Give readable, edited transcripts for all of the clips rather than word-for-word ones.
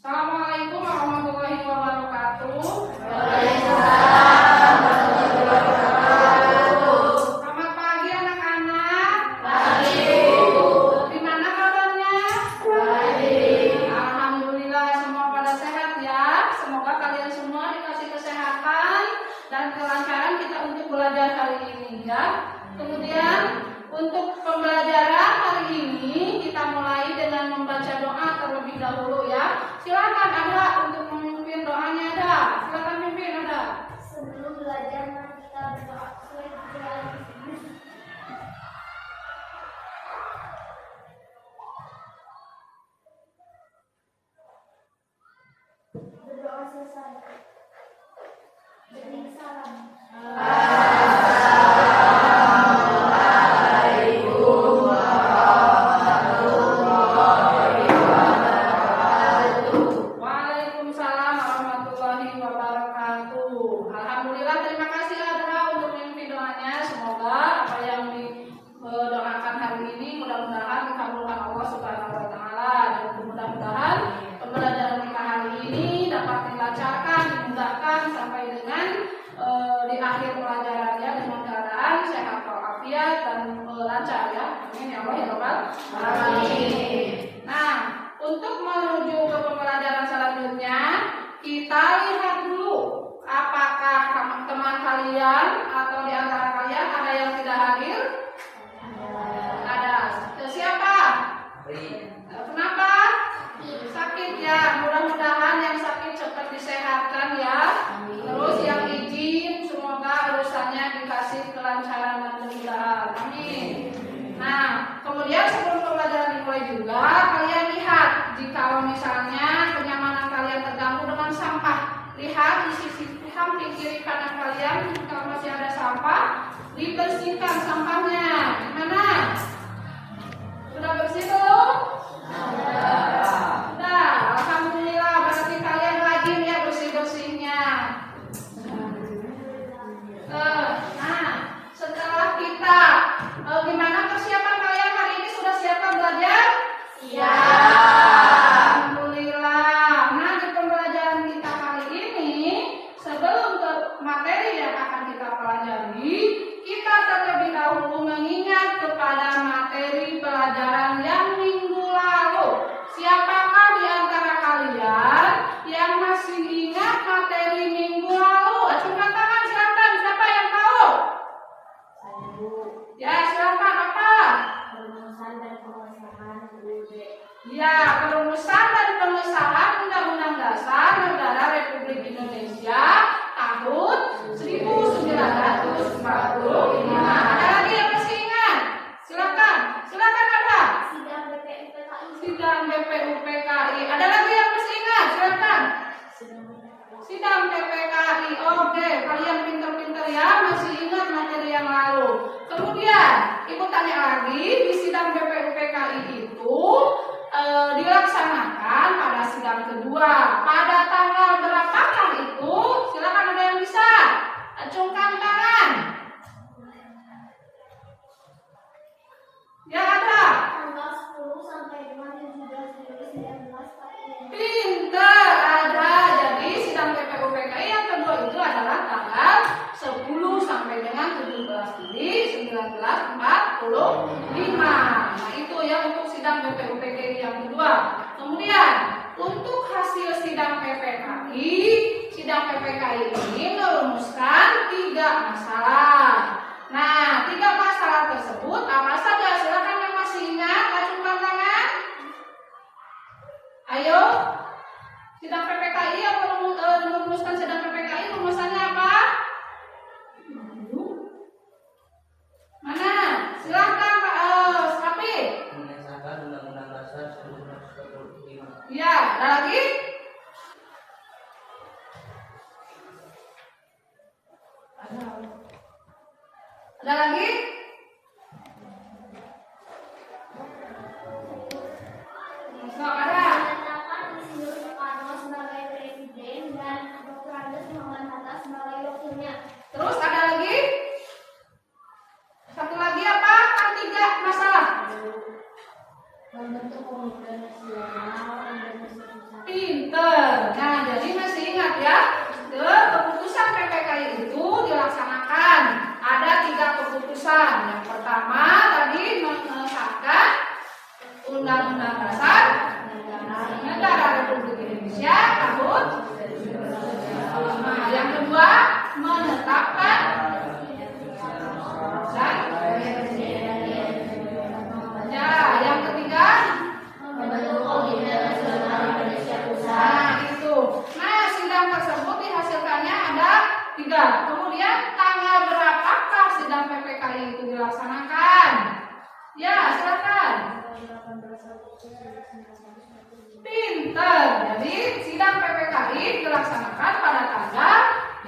Assalamualaikum warahmatullahi wabarakatuh. Waalaikumsalam warahmatullahi wabarakatuh. Selamat pagi anak-anak. Pagi. Gimana kabarnya? Baik. Alhamdulillah semua pada sehat ya. Semoga kalian semua dikasih kesehatan dan kelancaran kita untuk belajar hari ini ya. Kemudian untuk pembelajaran hari ini kita mulai dengan membaca doa terlebih dahulu ya. Silakan ada untuk memimpin doanya ada. Silakan pimpin ada. Sebelum belajar mari kita berdoa. Berdoa selesai. Beri salam. Waalaikumsalam warahmatullahi wabarakatuh. Alhamdulillah, terima kasih Adra untuk memimpin doanya. Semoga apa yang didoakan hari ini mudah-mudahan dikabulkan Allah Subhanahu wa taala dan mudah-mudahan pembelajaran kita hari ini dapat dilancarkan, dimudahkan sampai dengan di akhir pelajarannya dengan keadaan sehat walafiat dan lancar ya. Amin ya Allah ya Rabbal alamin. Nah, untuk menuju ke pembelajaran selanjutnya, kita lihat dulu apakah teman kalian atau di antara kalian ada yang tidak hadir? Ada. Siapa? Kenapa? Sakit ya. Mudah-mudahan yang sakit cepat disehatkan ya. Terus yang izin semoga urusannya dikasih kelancaran dan kemudahan. Amin. Nah, kemudian sebelum pembelajaran dimulai juga, kalian lihat jika misalnya kenyamanan kalian terganggu dengan sampah, lihat di sisi samping kiri kanan kalian kalau masih ada sampah, dibersihkan sampahnya. Gimana? Sudah bersih belum? Sudah. Alhamdulillah, berarti kalian rajin ya bersih-bersihnya. Nah, setelah kita gimana persiapan kalian hari ini, sudah siapkah belajar? Alhamdulillah. Nah, di pembelajaran kita kali ini, sebelum ke materi yang akan kita pelajari, kita terlebih dahulu mengingat kepada materi pelajaran yang minggu lalu. Siapakah di antara kalian yang masih ingat materi minggu lalu? Acungkan tangan silakan. Siapa yang tahu? Ya, silakan apa? Perumusan dan pengesahan UUD. Ya, perumusan dan pengesahan Undang-Undang Dasar Negara Republik Indonesia tahun 1945. Ada lagi yang masih ingat? Silakan, silakan ada. Sidang BPUPKI. Sidang BPUPKI. Ada lagi yang masih ingat? Silakan. Sidang PPKI. Oke, kalian pintar-pintar ya, masih ingat materi yang lalu. Kemudian, Ibu tanya lagi, di sidang BPUPKI itu dilaksanakan pada sidang kedua. Pada tanggal berapakah itu? Silakan, ada yang bisa? Acungkan tangan. Ya ada. Tanggal 10 sampai dengan 17 Juli 1945. Pintar, ada. Jadi sidang PPUPKI yang kedua itu adalah tanggal 10 sampai dengan 17 Juli 1945. Nah, itu ya untuk sidang PPUPKI yang kedua. Kemudian untuk hasil sidang PPKI ini merumuskan 3 masalah. Nah, 3 masalah tersebut apa saja? Silakan yang masih ingat, acungkan tangan. Ayo, sidang PPKI yang merumuskan sidang PPKI rumusannya apa? Mana? Silakan Pak Sapi. Mengesahkan Undang-Undang Dasar 1945. Ya, ada lagi? Ada lagi? Masuk ada. Menyatakan Insinyur Soekarno sebagai presiden dan Dr. Andes Muhammad Hatta sebagai wakilnya. Terus ada lagi? Satu lagi apa? Kan 3 masalah. Membentuk pemuda nasional Indonesia Pusat. Undang-Undang Dasar Negara Republik Indonesia tahun. Nah, yang kedua menetapkan dan ya, yang ketiga Membentuk Komite Nasional Indonesia Pusat. nah itu. Nah, sidang tersebut dihasilkannya ada 3. Kemudian tanggal berapakah sidang PPKI itu dilaksanakan? Ya, silakan. Pinter. Jadi sidang PPKI dilaksanakan pada tanggal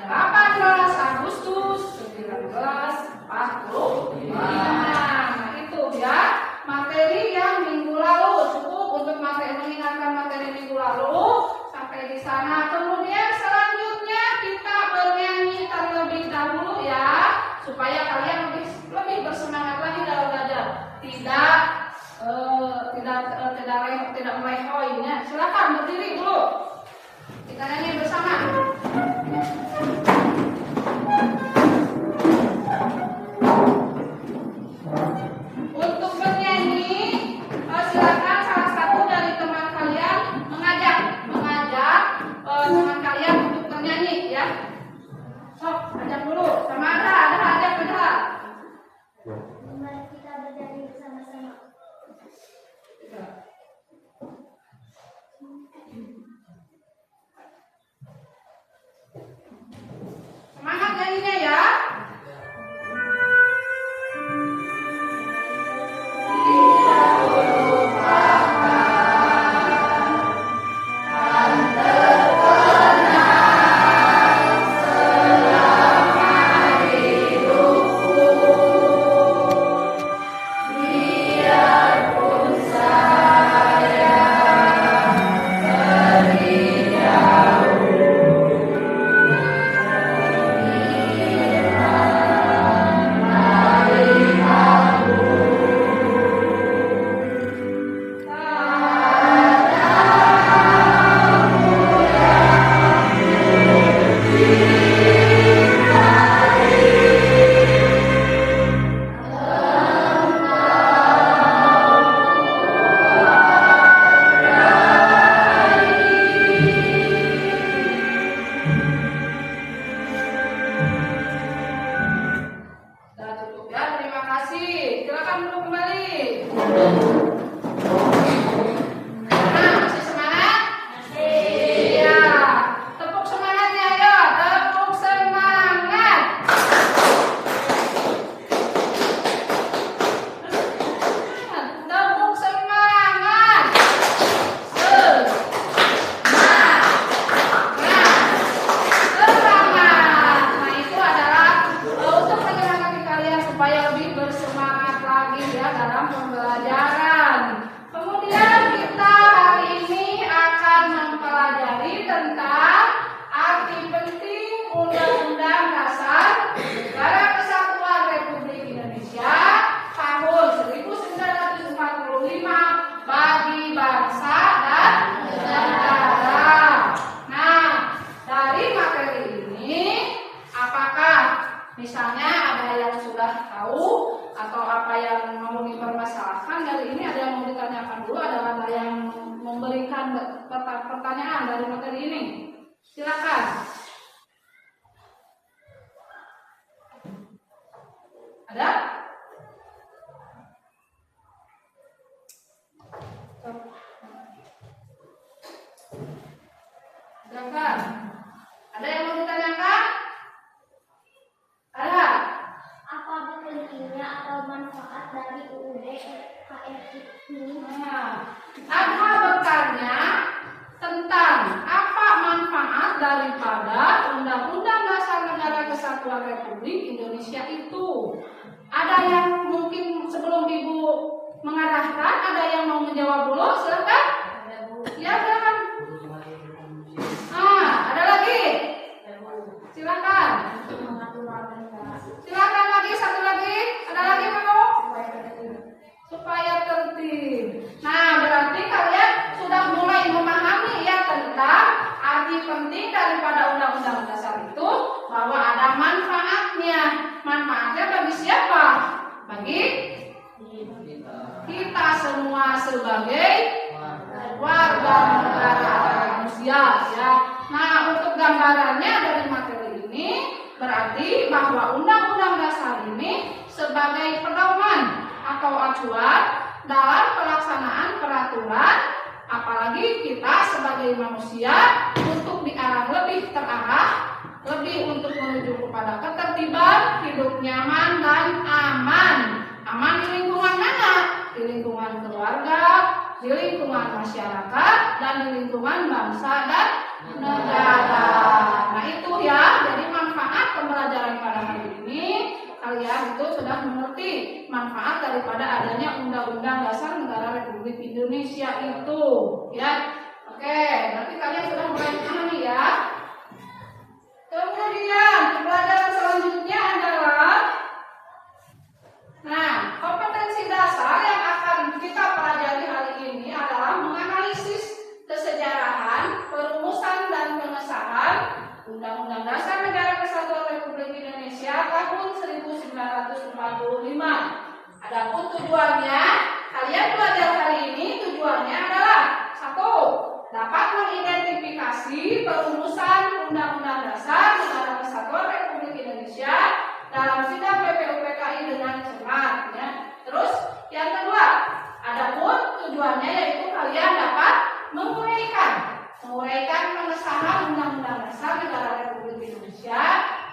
18 Agustus 1945. Nah, itu ya materi yang minggu lalu. Cukup untuk materi mengingatkan materi minggu lalu sampai di sana. Kemudian selanjutnya kita bernyanyi terlebih dahulu ya, supaya kalian lebih bersemangat lagi dalam belajar. Tidak melehoi-nya. Silakan berdiri dulu. Kita nyanyi bersama. Untuk bernyanyi, silakan salah satu dari teman kalian mengajak teman kalian untuk bernyanyi ya. Sok, ajak dulu. Sama ada ajak. Mari kita bernyanyi bersama-sama. Semangat nyanyinya ya. Misalnya ada yang sudah tahu atau apa yang mau dipermasalahkan dari ini, ada yang mau ditanyakan dulu, ada yang memberikan pertanyaan dari materi ini. Silakan. Ada? Silakan. Ada yang mau ditanyakan? Ada? Apa pentingnya atau manfaat dari UUD KRI ini? Ada bertanya tentang apa manfaat daripada Undang-Undang Dasar Negara Kesatuan Republik Indonesia itu. Ada yang mungkin sebelum Ibu mengarahkan, ada yang mau menjawab dulu, silakan. Ya, silakan. Ada lagi? Silakan. Silakan lagi, satu lagi. Ada lagi mau? Supaya tertib. Nah, berarti kalian sudah mulai memahami ya tentang arti penting daripada Undang-Undang Dasar itu, bahwa ada manfaatnya. Manfaatnya bagi siapa? Bagi kita semua sebagai warga negara manusia ya. Nah, untuk gambarannya dari materi ini berarti bahwa Undang-Undang Dasar ini sebagai pedoman atau acuan dalam pelaksanaan peraturan, apalagi kita sebagai manusia untuk diarah lebih terarah, lebih untuk menuju kepada ketertiban, hidup nyaman dan aman. Aman di lingkungan mana? Di lingkungan keluarga, di lingkungan masyarakat, dan di lingkungan bangsa dan negara. Nah itu ya, jadi manfaat pembelajaran pada hari ini kalian itu sudah mengerti manfaat daripada adanya Undang-Undang Dasar Negara Republik Indonesia itu ya. Oke, berarti kalian sudah mulai memahami ya. Kemudian pembelajaran selanjutnya adalah kompetensi dasar yang akan kita pelajari hari ini adalah menganalisis kesejarahan, perumusan dan pengesahan Undang-Undang Dasar Negara Kesatuan Republik Indonesia tahun 1945. Adapun tujuannya, kalian belajar hari ini tujuannya adalah 1. Dapat mengidentifikasi perumusan Undang-Undang Dasar Negara Kesatuan Republik Indonesia dalam sidang PPUPKI dengan cermat ya. Terus yang kedua, adapun tujuannya yaitu kalian dapat menguraikan pengesahan Undang-Undang Dasar Negara Republik Indonesia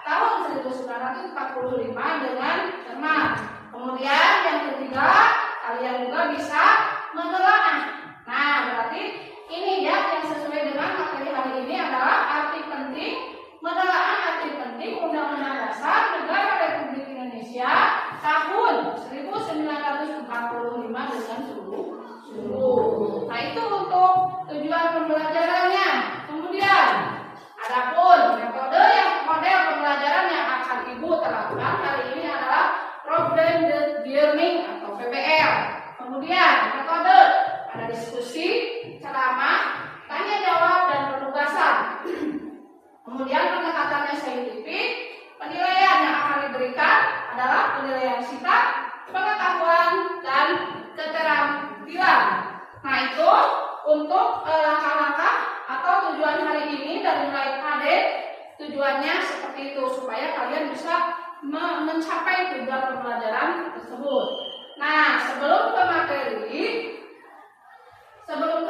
tahun 1945 dengan cermat. Kemudian yang ketiga, kalian juga bisa menelaah. Nah, berarti ini ya yang sesuai dengan materi hari ini adalah arti penting, menelaah arti penting Undang-Undang Dasar Negara Republik Indonesia tahun 1945 dengan seluruh. Nah, itu untuk tujuan pembelajarannya. Kemudian, adapun model pembelajaran yang akan Ibu terapkan hari ini adalah problem based learning atau PBL. Kemudian, metode ada diskusi, ceramah, tanya jawab dan penugasan. Kemudian pendekatannya saintifik, penilaian yang akan diberikan adalah penilaian sikap, pengetahuan dan keterampilan. Nah itu untuk langkah-langkah atau tujuan hari ini dari mulai KD, tujuannya seperti itu supaya kalian bisa mencapai tujuan pembelajaran tersebut. Nah sebelum ke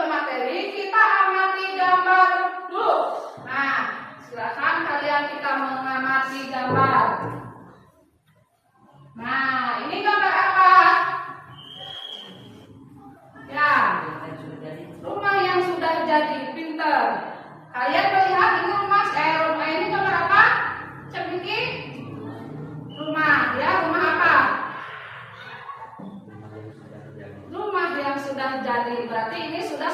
materi kita amati gambar dulu. Nah silakan kalian kita mengamati gambar. Nah, ini gambar apa? Ya, rumah yang sudah jadi pinter. Kalian melihat ini rumah ini gambar apa? Cemiki? Rumah, ya, rumah apa? Rumah yang sudah jadi. Berarti ini sudah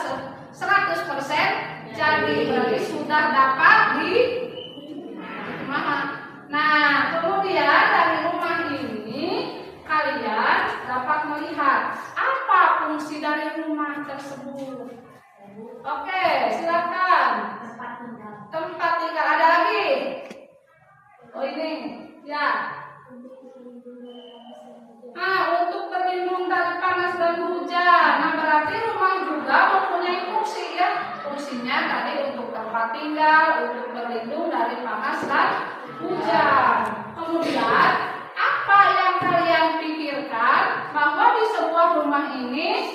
100% jadi. Berarti sudah dapat Nah, kemudian dari rumah ini kalian dapat melihat apa fungsi dari rumah tersebut. Oke, silakan. Tempat tinggal ada lagi. Oh ini, ya. Untuk berlindung dari panas dan hujan. Nah, berarti rumah juga mempunyai fungsi ya. Fungsinya tadi untuk tempat tinggal, untuk berlindung dari panas dan hujan. Kemudian apa yang kalian pikirkan bahwa di sebuah rumah ini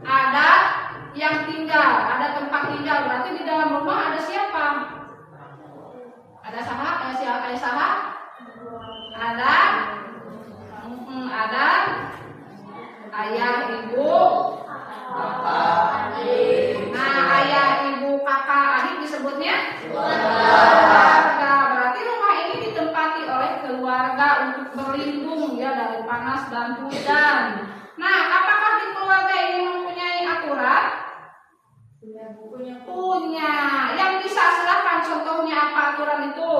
ada yang tinggal, ada tempat tinggal. Berarti di dalam rumah ada siapa? Ada saha? Ada ayah, ibu, nah ayah, ibu, kakak, adik disebutnya keluarga. Berarti rumah ini ditempati oleh keluarga untuk berlindung ya dari panas dan hujan. Nah, apakah di keluarga ini mempunyai aturan? Punya. Yang bisa silakan contohnya apa aturan itu?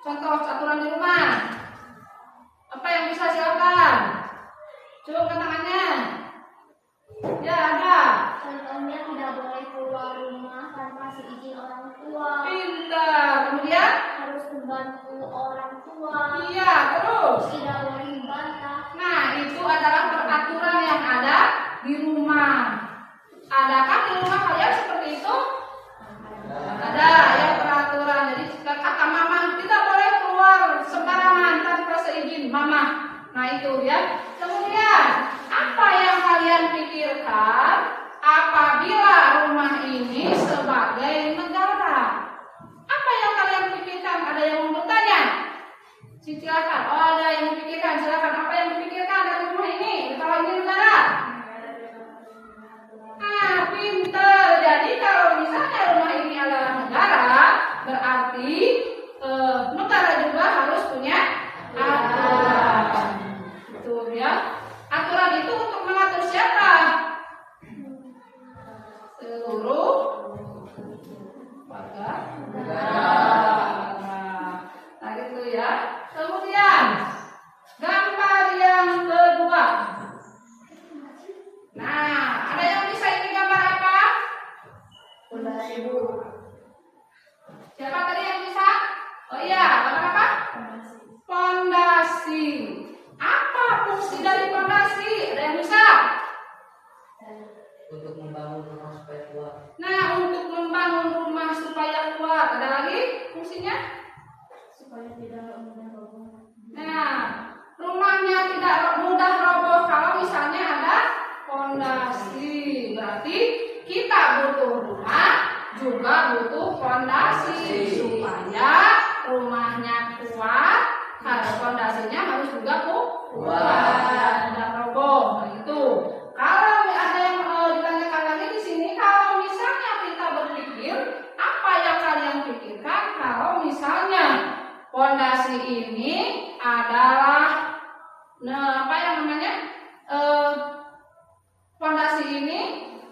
Contoh aturan di rumah. Apa yang bisa silakan? Coba tangannya. Ya ada. Contohnya tidak boleh keluar rumah tanpa seizin orang tua. Pintar. Kemudian Harus membantu orang tua. iya terus. Tidak boleh membantah. Nah itu ada berarti negara juga harus punya aturan. Betul ya. Aturan itu untuk mengatur siapa? Seluruh warga negara. Nah gitu ya. Kemudian gambar yang kedua. Nah, ada yang bisa ini gambar apa? Pondasi. Siapa tadi yang bisa? Oh iya, gambar apa? Pondasi. Apa fungsi dari pondasi? Ada yang bisa? Untuk membangun rumah supaya kuat. Nah, untuk membangun rumah supaya kuat. Ada lagi fungsinya? Supaya tidak mudah roboh. Nah, rumahnya tidak mudah roboh kalau misalnya ada pondasi. Berarti kita butuh rumah, juga butuh pondasi supaya rumahnya kuat. Karena pondasinya harus juga kuat, tidak roboh. Nah, itu. Kalau ada yang ditanyakan lagi di sini, kalau misalnya kita berpikir, apa yang kalian pikirkan kalau misalnya pondasi ini adalah apa yang namanya pondasi ini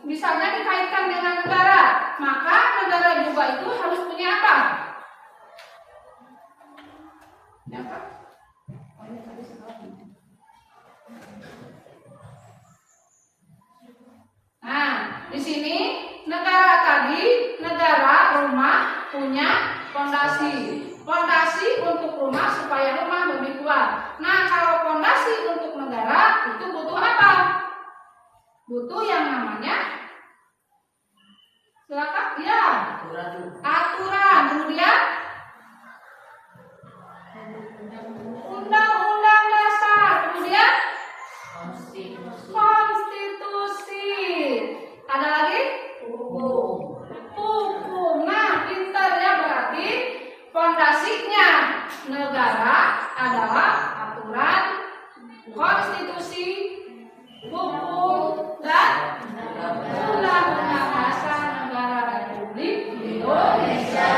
misalnya dikaitkan dengan negara, maka negara juga itu harus punya apa? Ya, Pak? Nah, di sini negara tadi, negara rumah punya pondasi. Pondasi untuk rumah supaya rumah lebih kuat. Nah, kalau pondasi untuk negara itu butuh apa? Butuh yang namanya, silakan, ya, aturan. Kemudian undang-undang dasar. Kemudian konstitusi. Ada lagi? Hukum. Nah, pintar ya, berarti pondasinya negara adalah aturan, konstitusi, hukum, dan undang-undang dasar negara Republik Indonesia.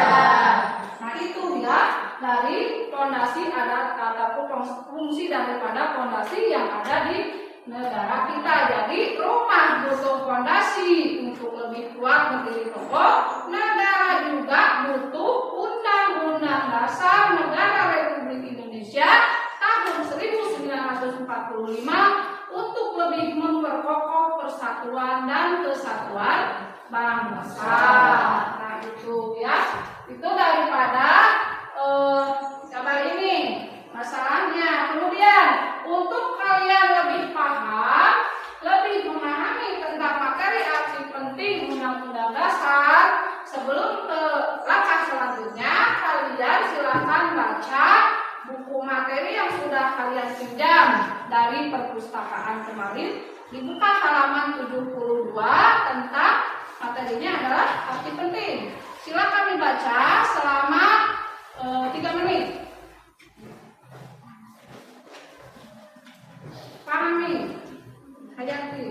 Nah, itu ya dari pondasi ataupun fungsi daripada pondasi yang ada di negara kita. Jadi rumah butuh pondasi untuk lebih kuat berdiri kokoh. Negara juga butuh undang-undang dasar negara Republik Indonesia tahun 1945 untuk lebih memperkokoh persatuan dan kesatuan bangsa. Nah itu ya, itu daripada kabar ini masalahnya. Kemudian untuk kalian lebih paham, lebih memahami tentang materi arti penting undang-undang dasar, sebelum ke langkah selanjutnya, kalian silakan baca buku materi yang sudah kalian pinjam dari perpustakaan kemarin. Dibuka halaman 72 tentang materinya adalah arti penting. Silakan dibaca selama 3 menit. Pahami, hayati.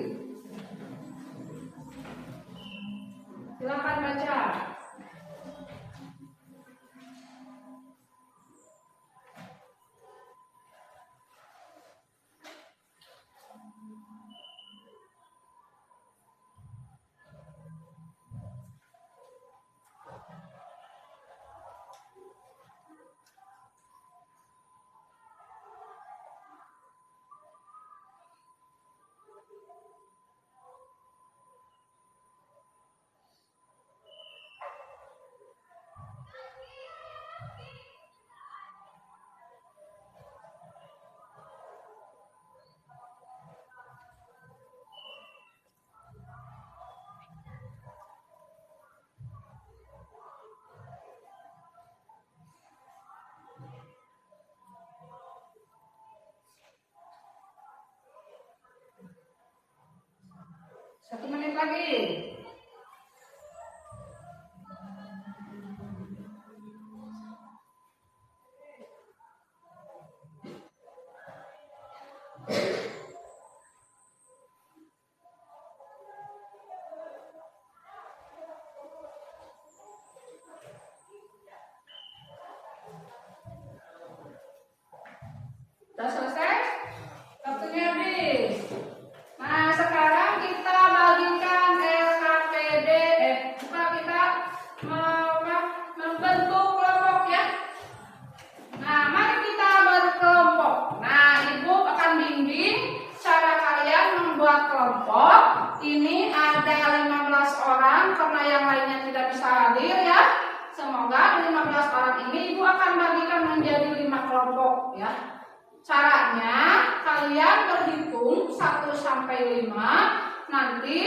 Silakan baca. Satu menit lagi. semoga 15 barang ini Ibu akan bagikan menjadi 5 kelompok ya. Caranya kalian berhitung 1 sampai 5. Nanti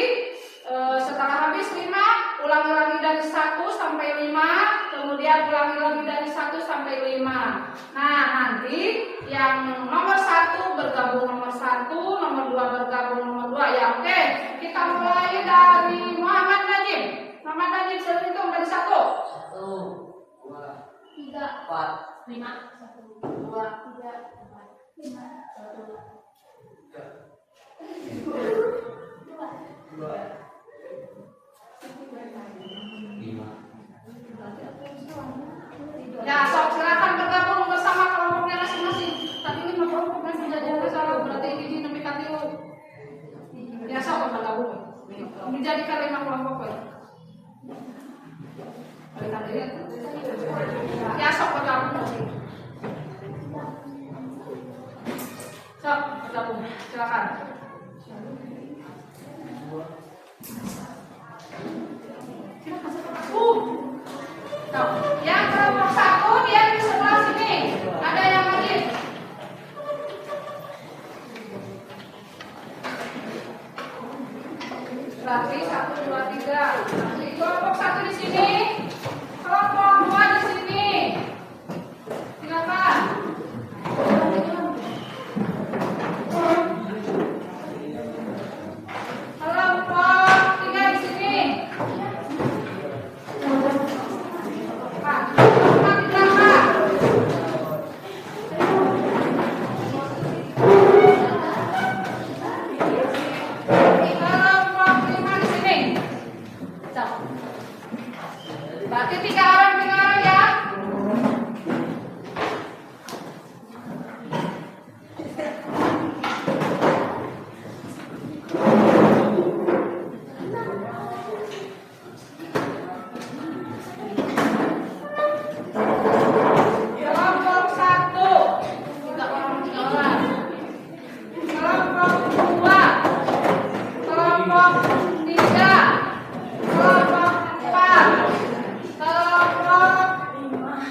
setelah habis 5, ulangi lagi dari 1 sampai 5, kemudian ulangi lagi dari 1 sampai 5. Nah, nanti yang nomor 1 bergabung nomor 1, nomor 2 bergabung nomor 2 ya. Oke, kita mulai dari Muhammad Najib. Muhammad Najib sudah hitung dari 1. 1, 2, 3, 4, 5, 1, 2, 3, 4, 5, 1, 2. 5. Ya, sok silakan bergabung bersama kelompoknya masing-masing. Tapi 5 kelompok kan sudah jalan salah, berarti ini nembi katilu. Ya, sok bergabung. Dijadikan 5 kelompok ya. Ya, sok bergabung. Sok bergabung, silakan. Yang kelompok 1 dia di sebelah sini. Ada yang lagi? Berarti 1, 2, 3. Kelompok 1 di sini. Kelompok 2 di sini. Silakan. Kelompok 3 di sini. Berarti 3 orang ya. Kelompok 1 3 orang. Kelompok 2, kelompok 3, kelompok 4, kelompok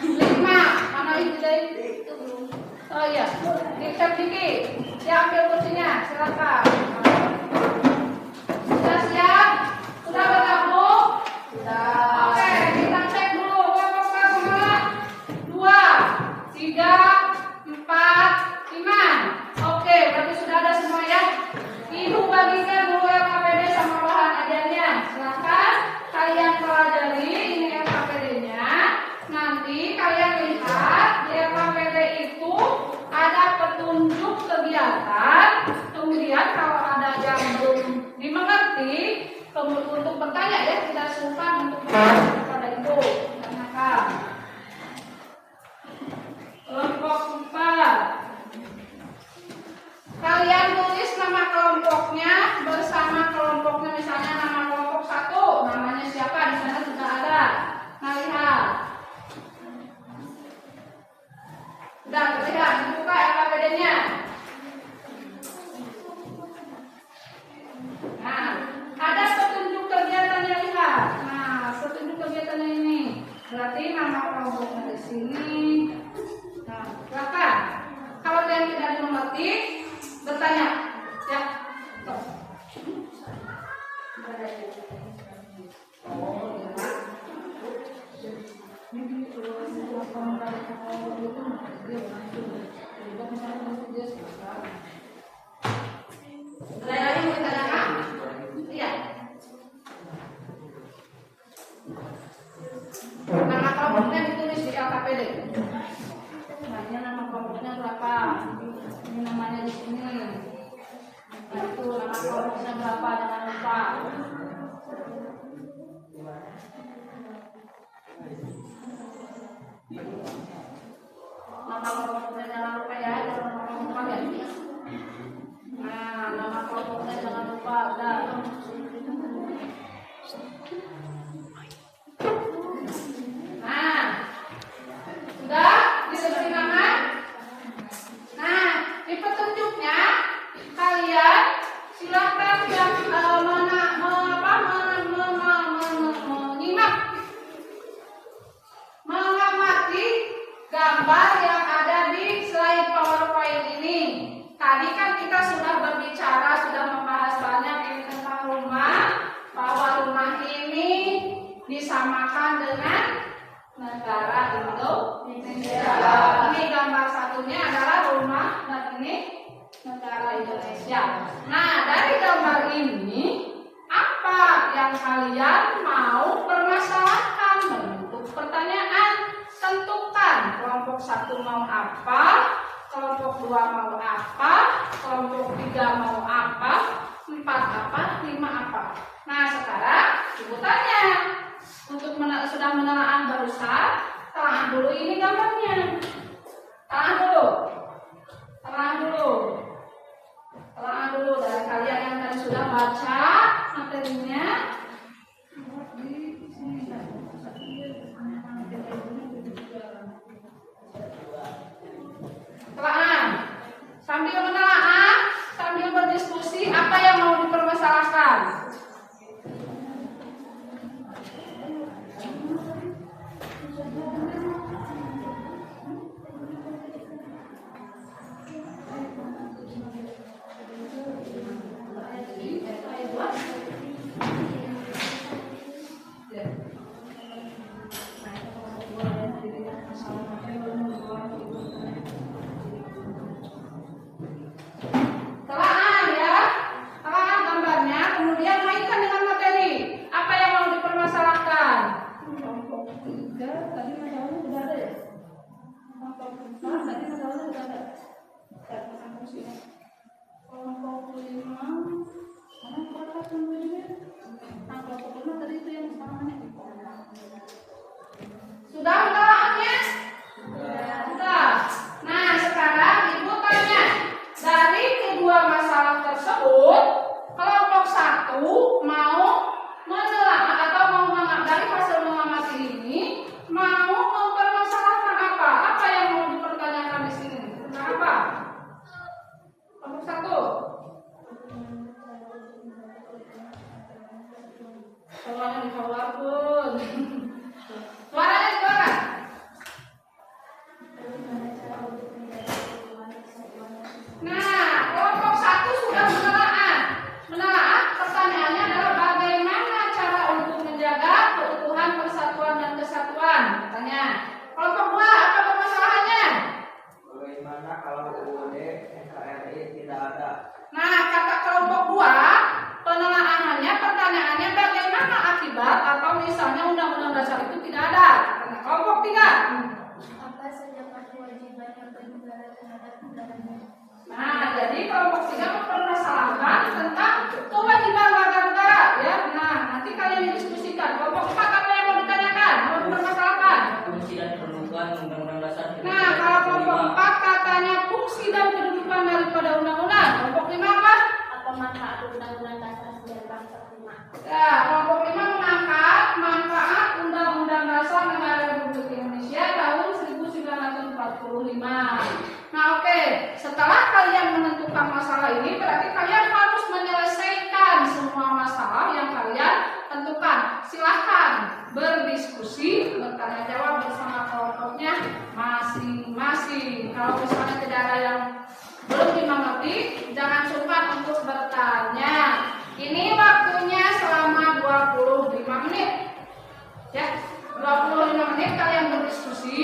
5. Mana itu dari? Oh iya, dicek dikit. Dia ambil kursinya, silakan. Sudah siap? Sudah bergabung? Sudah. Oke, kita cek dulu. Kelompok 1, 2, 3, 4, 5. Oke, berarti sudah ada semua ya. Ibu bagikan dulu LKPD sama bahan ajarnya. Silakan kalian pelajari ini LKPD-nya. Nanti kalian lihat di LKPD itu ada petunjuk kegiatan. Kemudian kalau ada yang belum dimengerti, untuk bertanya ya, tidak sungkan untuk bertanya kepada ibu. Tanyakan. Kelompok 4. Kalian tulis nama kelompoknya bersama kelompoknya, misalnya nama kelompok 1, namanya siapa di sana sudah ada. Nah, lihat. Sudah terlihat, dibuka LKPD-nya. Nah, ada petunjuk kegiatannya, lihat. Nah, petunjuk kegiatannya ini. Berarti nama kelompoknya di sini. Nah, silakan. Kalau kalian tidak dimengerti, bertanya, ya. Stop. Ada lagi yang ditanyakan? Iya. Nama kelompoknya ditulis di LKPD. Namanya nama kelompoknya berapa? Ini namanya di sini. Itu nama kelompoknya berapa? Jangan lupa. Nama kelompoknya jangan lupa ya. Nama kelompoknya ya. Nah, nama kelompoknya jangan lupa. Udah. Nah, sudah disebut nama. Nah, di petunjuknya kalian silakan yang disamakan dengan negara Indonesia. Ini gambar satunya adalah rumah dan ini negara Indonesia. Nah, dari gambar ini apa yang kalian mau permasalahkan? Bentuk pertanyaan. Tentukan kelompok 1 mau apa, kelompok 2 mau apa, kelompok 3 mau apa, 4 apa, 5 apa. Nah, sekarang ibu tanya, untuk sudah menelaah barusan, telah dulu ini gambarnya. Telah dulu dari kalian yang tadi sudah baca materinya. Sambil menelaah, sambil berdiskusi, apa yang mau dipermasalahkan? Sudah menelaahnya? Sudah. Nah, sekarang ibu tanya, dari kedua masalah tersebut, kelompok 1 mau menelaah atau mau dari hasil mengamati ini mau mempermasalahkan apa? Apa yang mau dipertanyakan di sini? Tentang apa? Kelompok 1. Suaranya dikeluarkan. Suaranya dikeluarkan. Nah, kelompok 1 sudah menelaah. Pertanyaannya adalah bagaimana cara untuk menjaga keutuhan, persatuan dan kesatuan. Katanya. Kelompok 2 apa permasalahannya? Bagaimana kalau UUD NKRI tidak ada? Nah, kata kelompok 2 penelaahannya, pertanyaannya bagaimana akibat atau misalnya undang-undang dasar itu tidak ada. Katanya. Kelompok 3. Apa saja kewajiban yang bernegara terhadap negaranya? Nah, jadi kelompok 3 mempermasalahkan tentang kewajiban warga negara, ya. Nah, nanti kalian diskusikan. Kelompok 4 apa yang mau ditanyakan, mau dipermasalahkan? Fungsi dan kedudukan undang-undang dasar. Nah, kalau kelompok 4 katanya fungsi dan kedudukan daripada undang-undang. Kelompok 5 apa? Apa manfaat undang-undang dasar 1945? Ya, kelompok 5 mengangkat manfaat undang-undang dasar negara Republik Indonesia tahun 1945. Nah, oke. Setelah kalian menentukan masalah ini, berarti kalian harus menyelesaikan semua masalah yang kalian tentukan. Silahkan berdiskusi, bertanya jawab bersama kelompoknya masing-masing. Kalau misalnya tidak ada yang belum dimengerti, jangan sungkan untuk bertanya. Ini waktunya selama 25 menit. Ya, 25 menit kalian berdiskusi.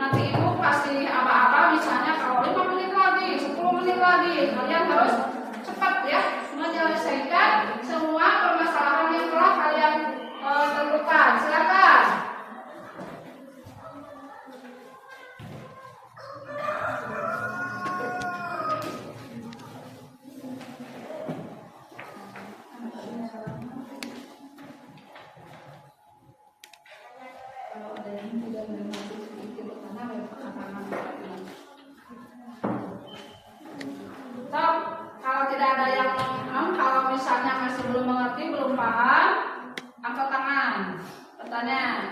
Nanti ibu kasih aba-aba, misalnya kalau 5 menit lagi, 10 menit lagi, kalian harus cepat ya menyelesaikan semua permasalahan yang telah kalian tentukan. Silakan. Kalau ada yang tidak mengerti sedikit karena kalau tidak ada yang kalau misalnya masih belum mengerti, belum paham, angkat tangan. Pertanyaan.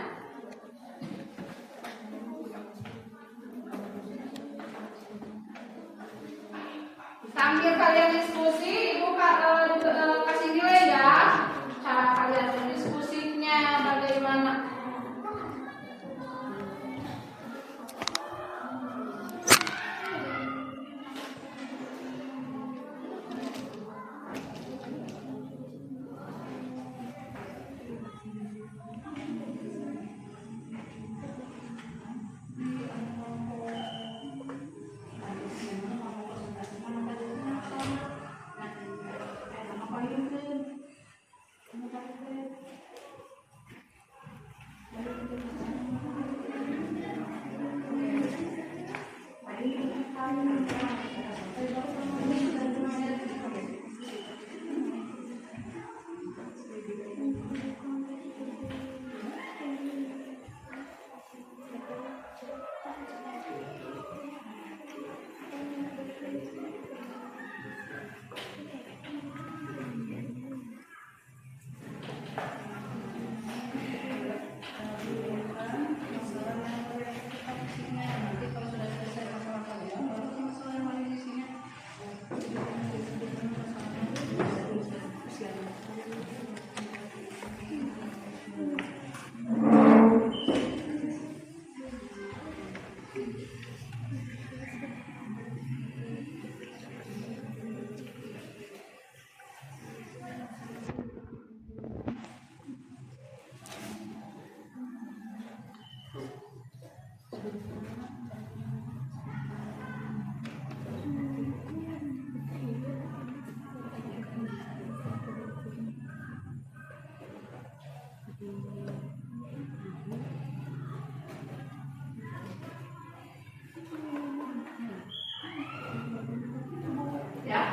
Sambil kalian diskusi, ibu kasih nilai ya. Cara kalian berdiskusinya bagaimana?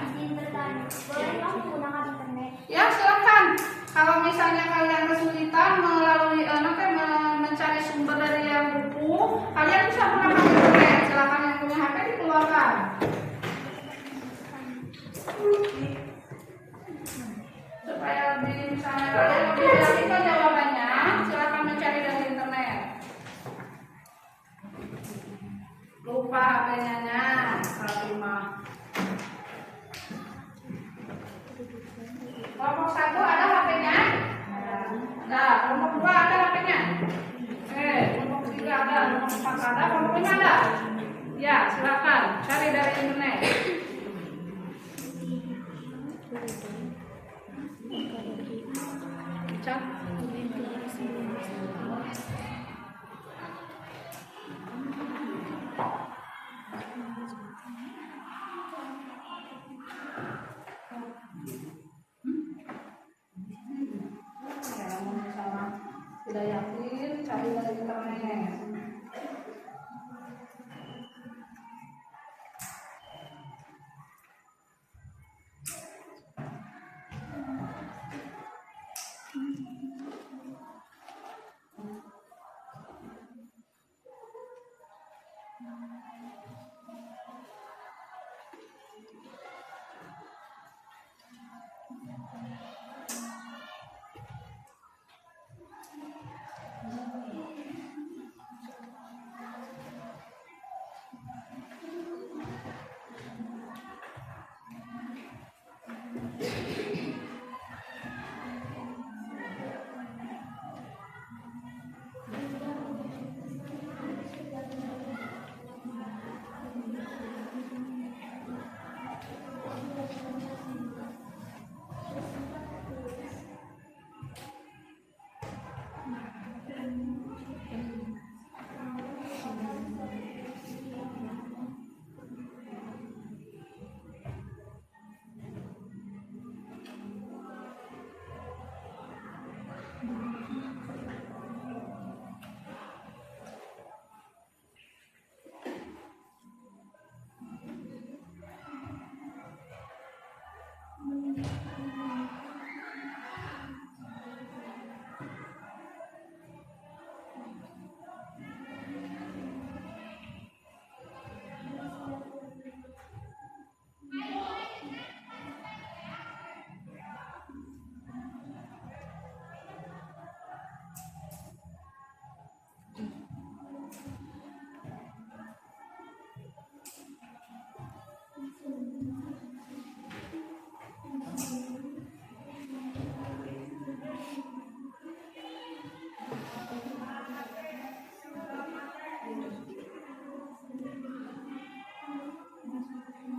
Izin bertanya, boleh dong menggunakan internet? Ya, silakan. Kalau misalnya kalian kesulitan melalui mencari sumber dari yang buku, kalian bisa menggunakan internet. Silakan yang punya HP dikeluarkan. Supaya lebih misalnya kalian lebih yakin jawabannya, silakan mencari dari internet. Lupa HP-nya, Fatimah. Kelompok 1 ada HP-nya? Ada. Kelompok 2 ada HP-nya? Kelompok 3 ada, kelompok 4 ada, kelompok 5 ada? Ya, silakan cari dari internet. Cak. Tidak yakin, cari dari internet.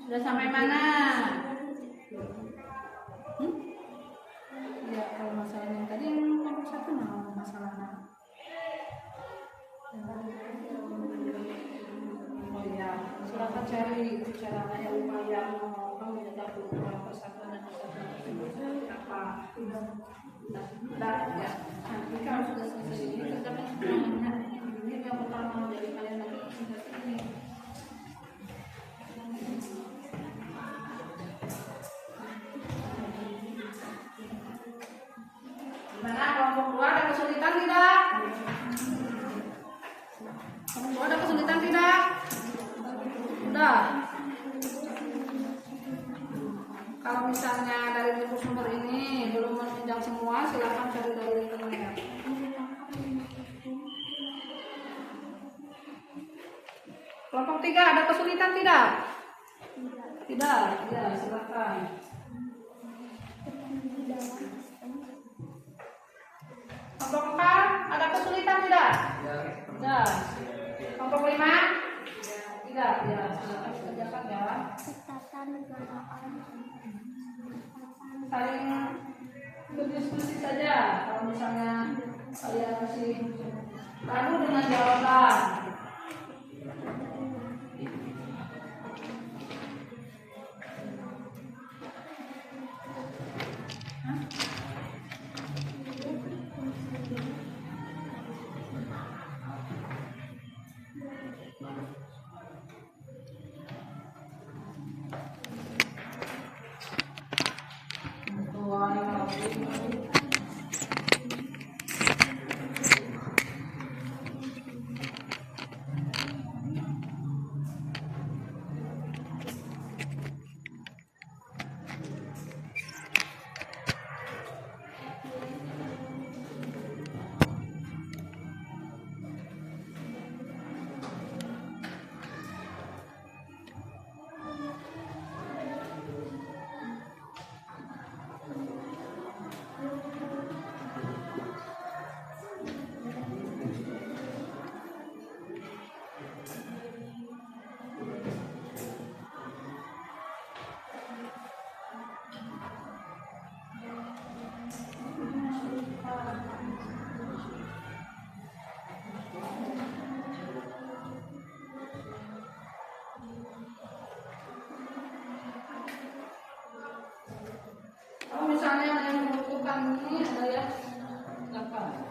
Sudah sampai mana? Ya, kalau masalahnya tadi yang nomor 1 nah masalahnya. Oh iya, silakan cari caranya upaya kamu tetap persatuan dan kesatuan apa? Sudah ya. Nanti kalau sudah selesai ini kelompok 2 ada kesulitan tidak? Kelompok 2 ada kesulitan tidak? Udah. Kalau misalnya dari buku sumber ini belum menunjang semua, silakan cari dari internet. Kelompok 3 ada kesulitan tidak? Tidak, ya silakan. Kelompok 4 ada kesulitan tidak? Tidak. Kelompok 5? Tidak, ya silakan dikerjakan ya. Saling berdiskusi saja. Kalau misalnya kalian masih ragu dengan jawaban. Kalau misalnya ada yang membutuhkan ini ada ya, silakan.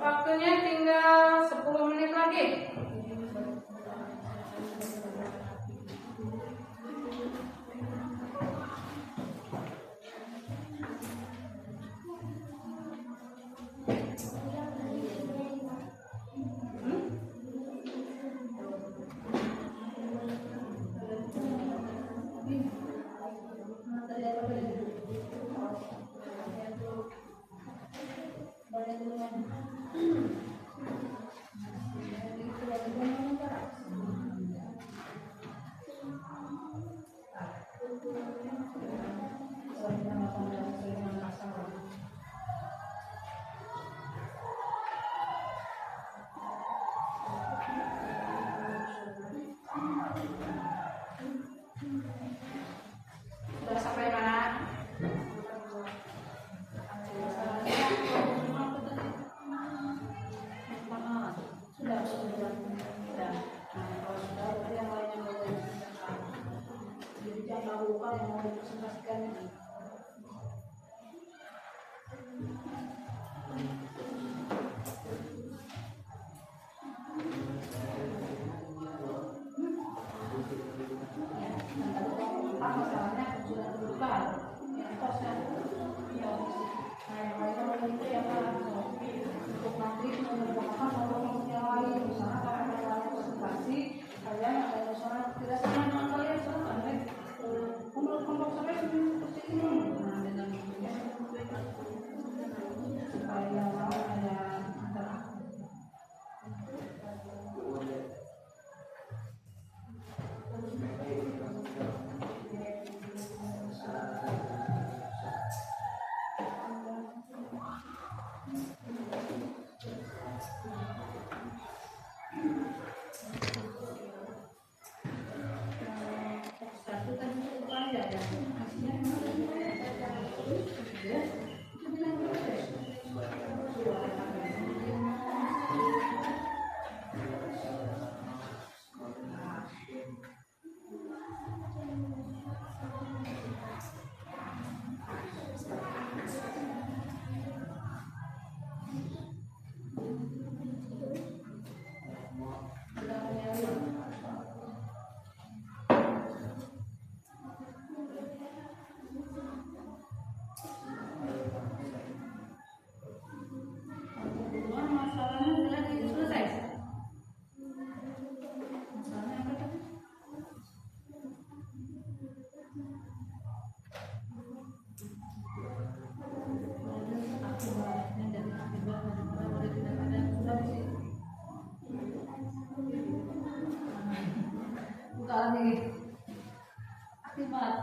Waktunya tinggal 10 menit lagi. Sudah sampai mana? Sudah. Nah, kalau sudah, berarti yang lainnya mau dipresentasikan. Jadi jangan lupa yang mau dipresentasikan ini. Masalahnya sudah terbuka ya tosnya ya nah yang lainnya itu ya untuk nanti mengerjakan kalau yang lain misalnya kalau ada yang presentasi kalian ada misalnya tidak sama dengan kalian sampai kelompok sampai seperti ini nah dengan ya supaya yang lain ada satu tadi upaya ya hasilnya ya itu bilang proses masalahnya sudah selesai. Masalahnya apa tadi? Akibatnya dari akibat dari tidak ada yang sudah di sini. Buka lagi. Akibat.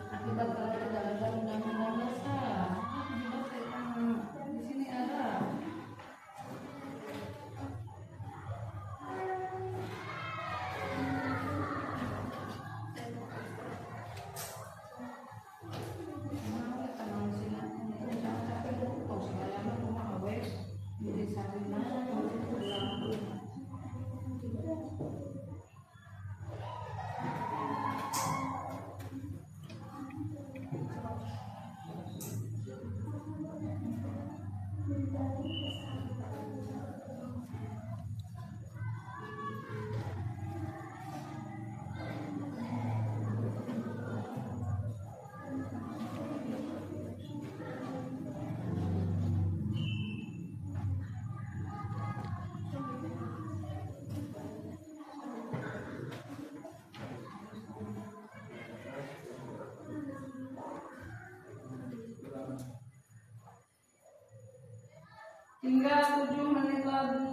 Akibat kalau tidak ada undang-undang dasar, di sini ada. Tinggal 7 menit lagi.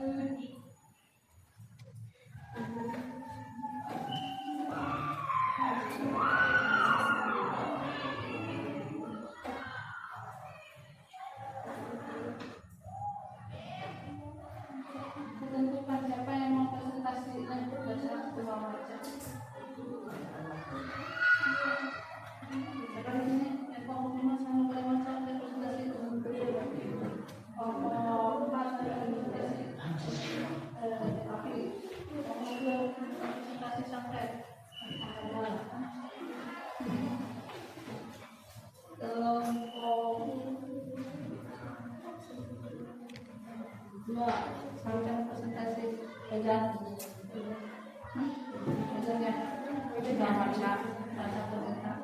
Dua, sampaikan presentasi kerjaan. Kerjanya, jangan baca komentar.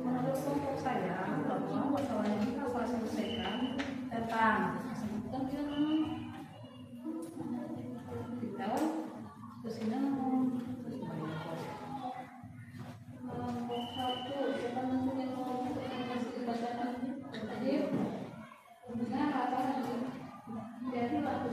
Menurut saya bahwa masalah ini harus selesaikan tentang kita kesini satu kita mungkin jadi nah apa jadi waktu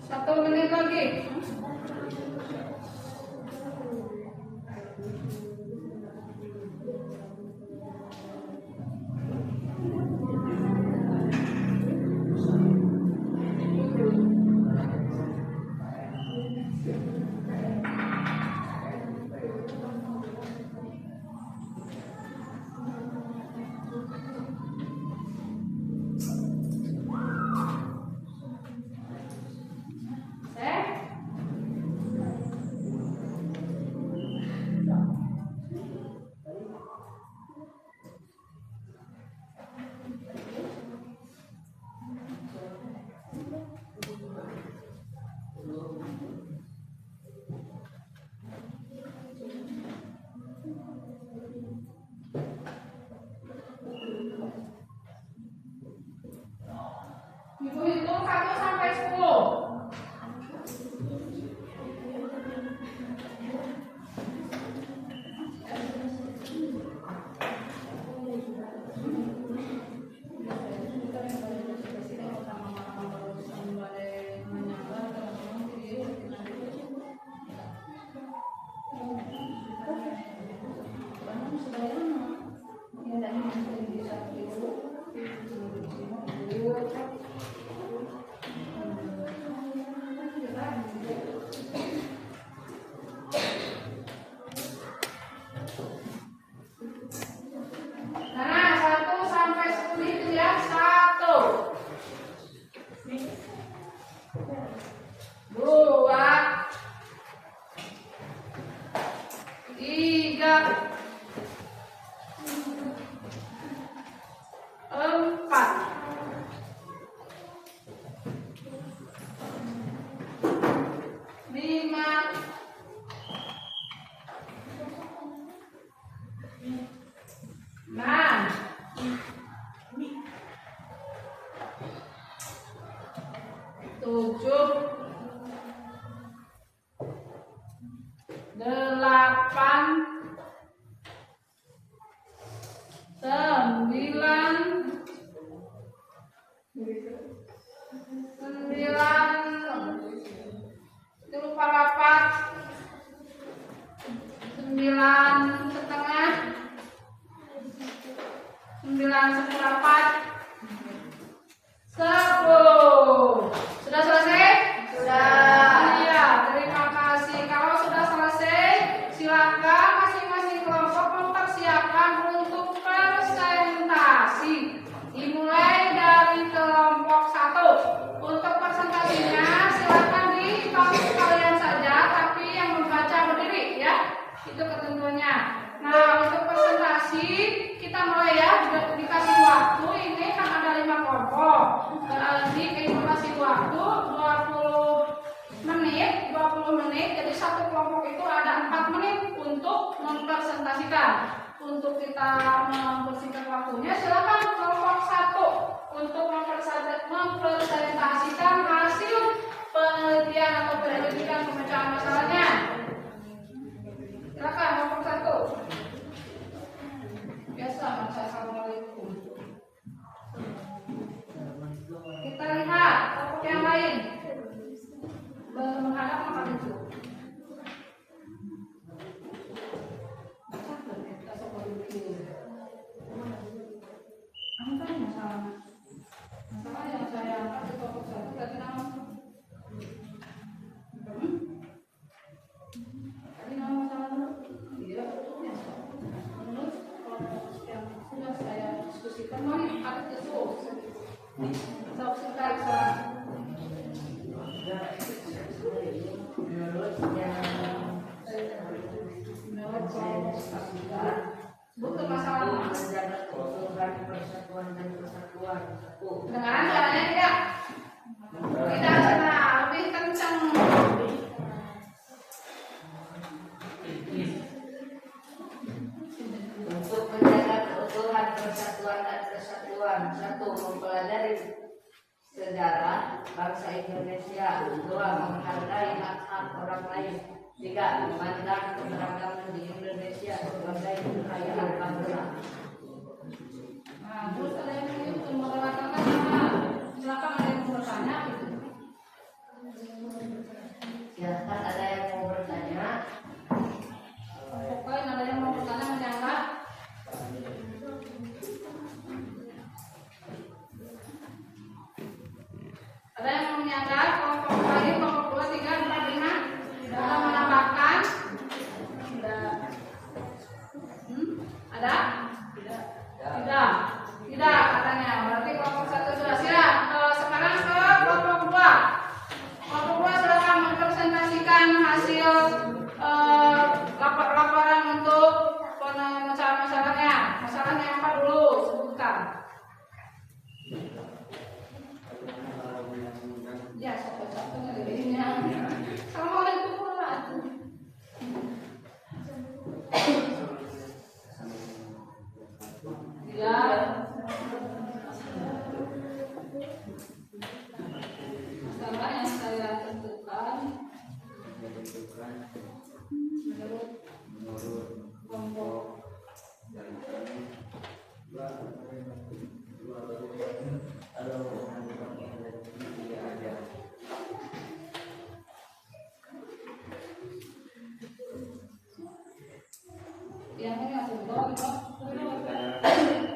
Satu menit lagi. Ibu hitung 1 sampai 10. Untuk kita mempersingkat waktunya, silakan kelompok 1 untuk mempresentasikan hasil penelitian atau penyelidikan pemecahan masalahnya. Silakan kelompok 1. Biasa baca assalamualaikum. Kita lihat kelompok yang lain. Menghadap makan itu. Masalah yang saya angkat di kelompok 1 tadi nama. Tadi nama masalah dulu. Iya, menurut kelompok yang sudah saya diskusikan, mari ada terus. Saksikan sekarang. Bukan masalah dengan caranya tidak kena lebih kencang. Untuk menjaga keutuhan persatuan dan kesatuan, 1. Mempelajari sejarah bangsa Indonesia, 2. Menghargai hak-hak orang lain, 3. Memandang keberagaman di Indonesia sebagai kekayaan bangsa. Nah, terus ada yang ingin mengatakan apa? Silakan ada yang mau bertanya gitu. Silakan ada yang mau bertanya. Pokoknya ada yang mau bertanya menyangka. Ada yang mau menyangka kelompok lain, kelompok 2, 3, 4, 5 dalam menambahkan? Ada? Tidak. Tidak katanya. Berarti kelompok 1 sudah siap. Sekarang ke kelompok 2. Kelompok 2 silakan mempresentasikan hasil laporan untuk masalahnya. Masalahnya apa dulu? Sebutkan. Ya, satu-satu ngelilinnya. Assalamualaikum warahmatullahi wabarakatuh. menurut kelompok dan kalau yang tidak ada yang ini aku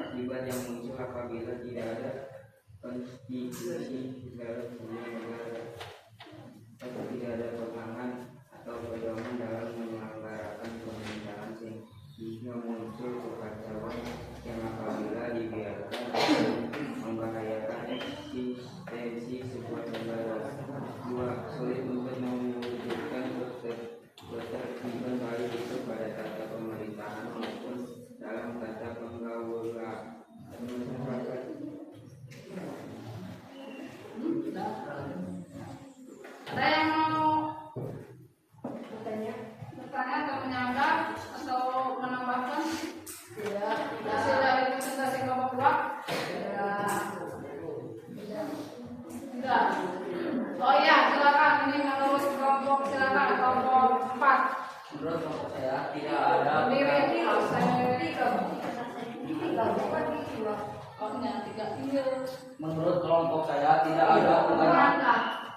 akibat yang muncul apabila tidak ada konstitusi dalam sebuah negara atau tidak ada pegangan atau pedoman dalam menyelenggarakan pemerintahan sehingga muncul kekacauan yang apabila dibiarkan membahayakan eksistensi sebuah negara. 2. Sulit untuk mewujudkan ketertiban baik itu pada tata pemerintahan maupun dalam tata penggaulan. Ada yang mau bertanya atau menyanggah atau menambahkan? Tidak. Hasil dari presentasi kelompok 2? Tidak. Oh iya, silakan. Ini menurut kelompok, silakan kelompok 4. Menurut kelompok saya tidak ada menurut kelompok saya tidak ada pegangan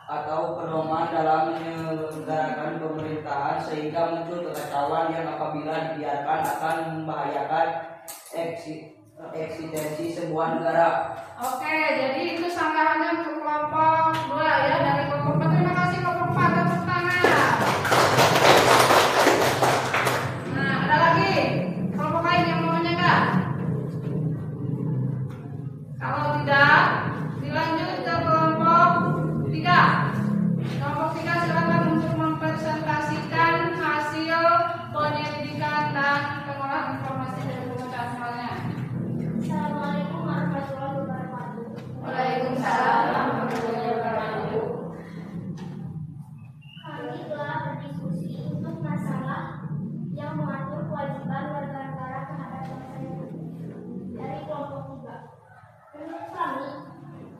atau pedoman dalam menyelenggarakan pemerintahan sehingga muncul kekacauan yang apabila dibiarkan akan membahayakan eksistensi sebuah negara. Oke, jadi itu sanggahannya untuk kelompok 2 ya, dari kelompok 4. Terima kasih kelompok 4, tepuk tangan. Nah, ada lagi kelompok lain yang mau menyanggah? Kalau tidak, dilanjut ke kelompok 3. Kelompok 3 silakan untuk mempresentasikan hasil penyelidikan dan pengolahan informasi dari pemecahan soalnya. Assalamualaikum warahmatullahi wabarakatuh. Waalaikumsalam warahmatullahi wabarakatuh. Kami telah berdiskusi untuk masalah yang mengatur kewajiban warga negara terhadap bangsanya dari kelompok 3. Menurut kami,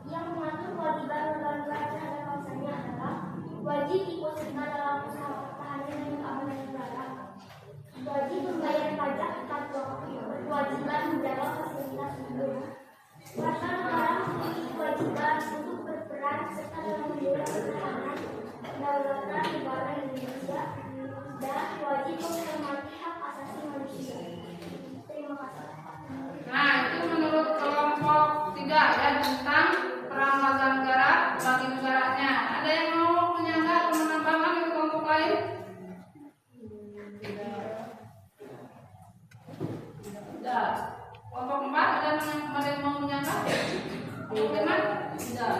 yang mengatur kewajiban warga negara terhadap bangsanya adalah wajib ikut serta dalam usaha pertahanan dan keamanan negara, wajib membayar pajak tepat waktu, berkewajiban menjaga fasilitas umum. Warga negara memiliki kewajiban untuk berperan serta dalam membela pertahanan kedaulatan negara Indonesia dan wajib menghormati hak asasi manusia. Terima kasih. Nah, itu menurut kelompok 3 ya, tentang peran warga negara bagi negaranya. Ada yang mau menyanggah atau menambahkan dari kelompok lain? Tidak. Kelompok 4 ada yang mau menyanggah? Kelompok 5? Tidak.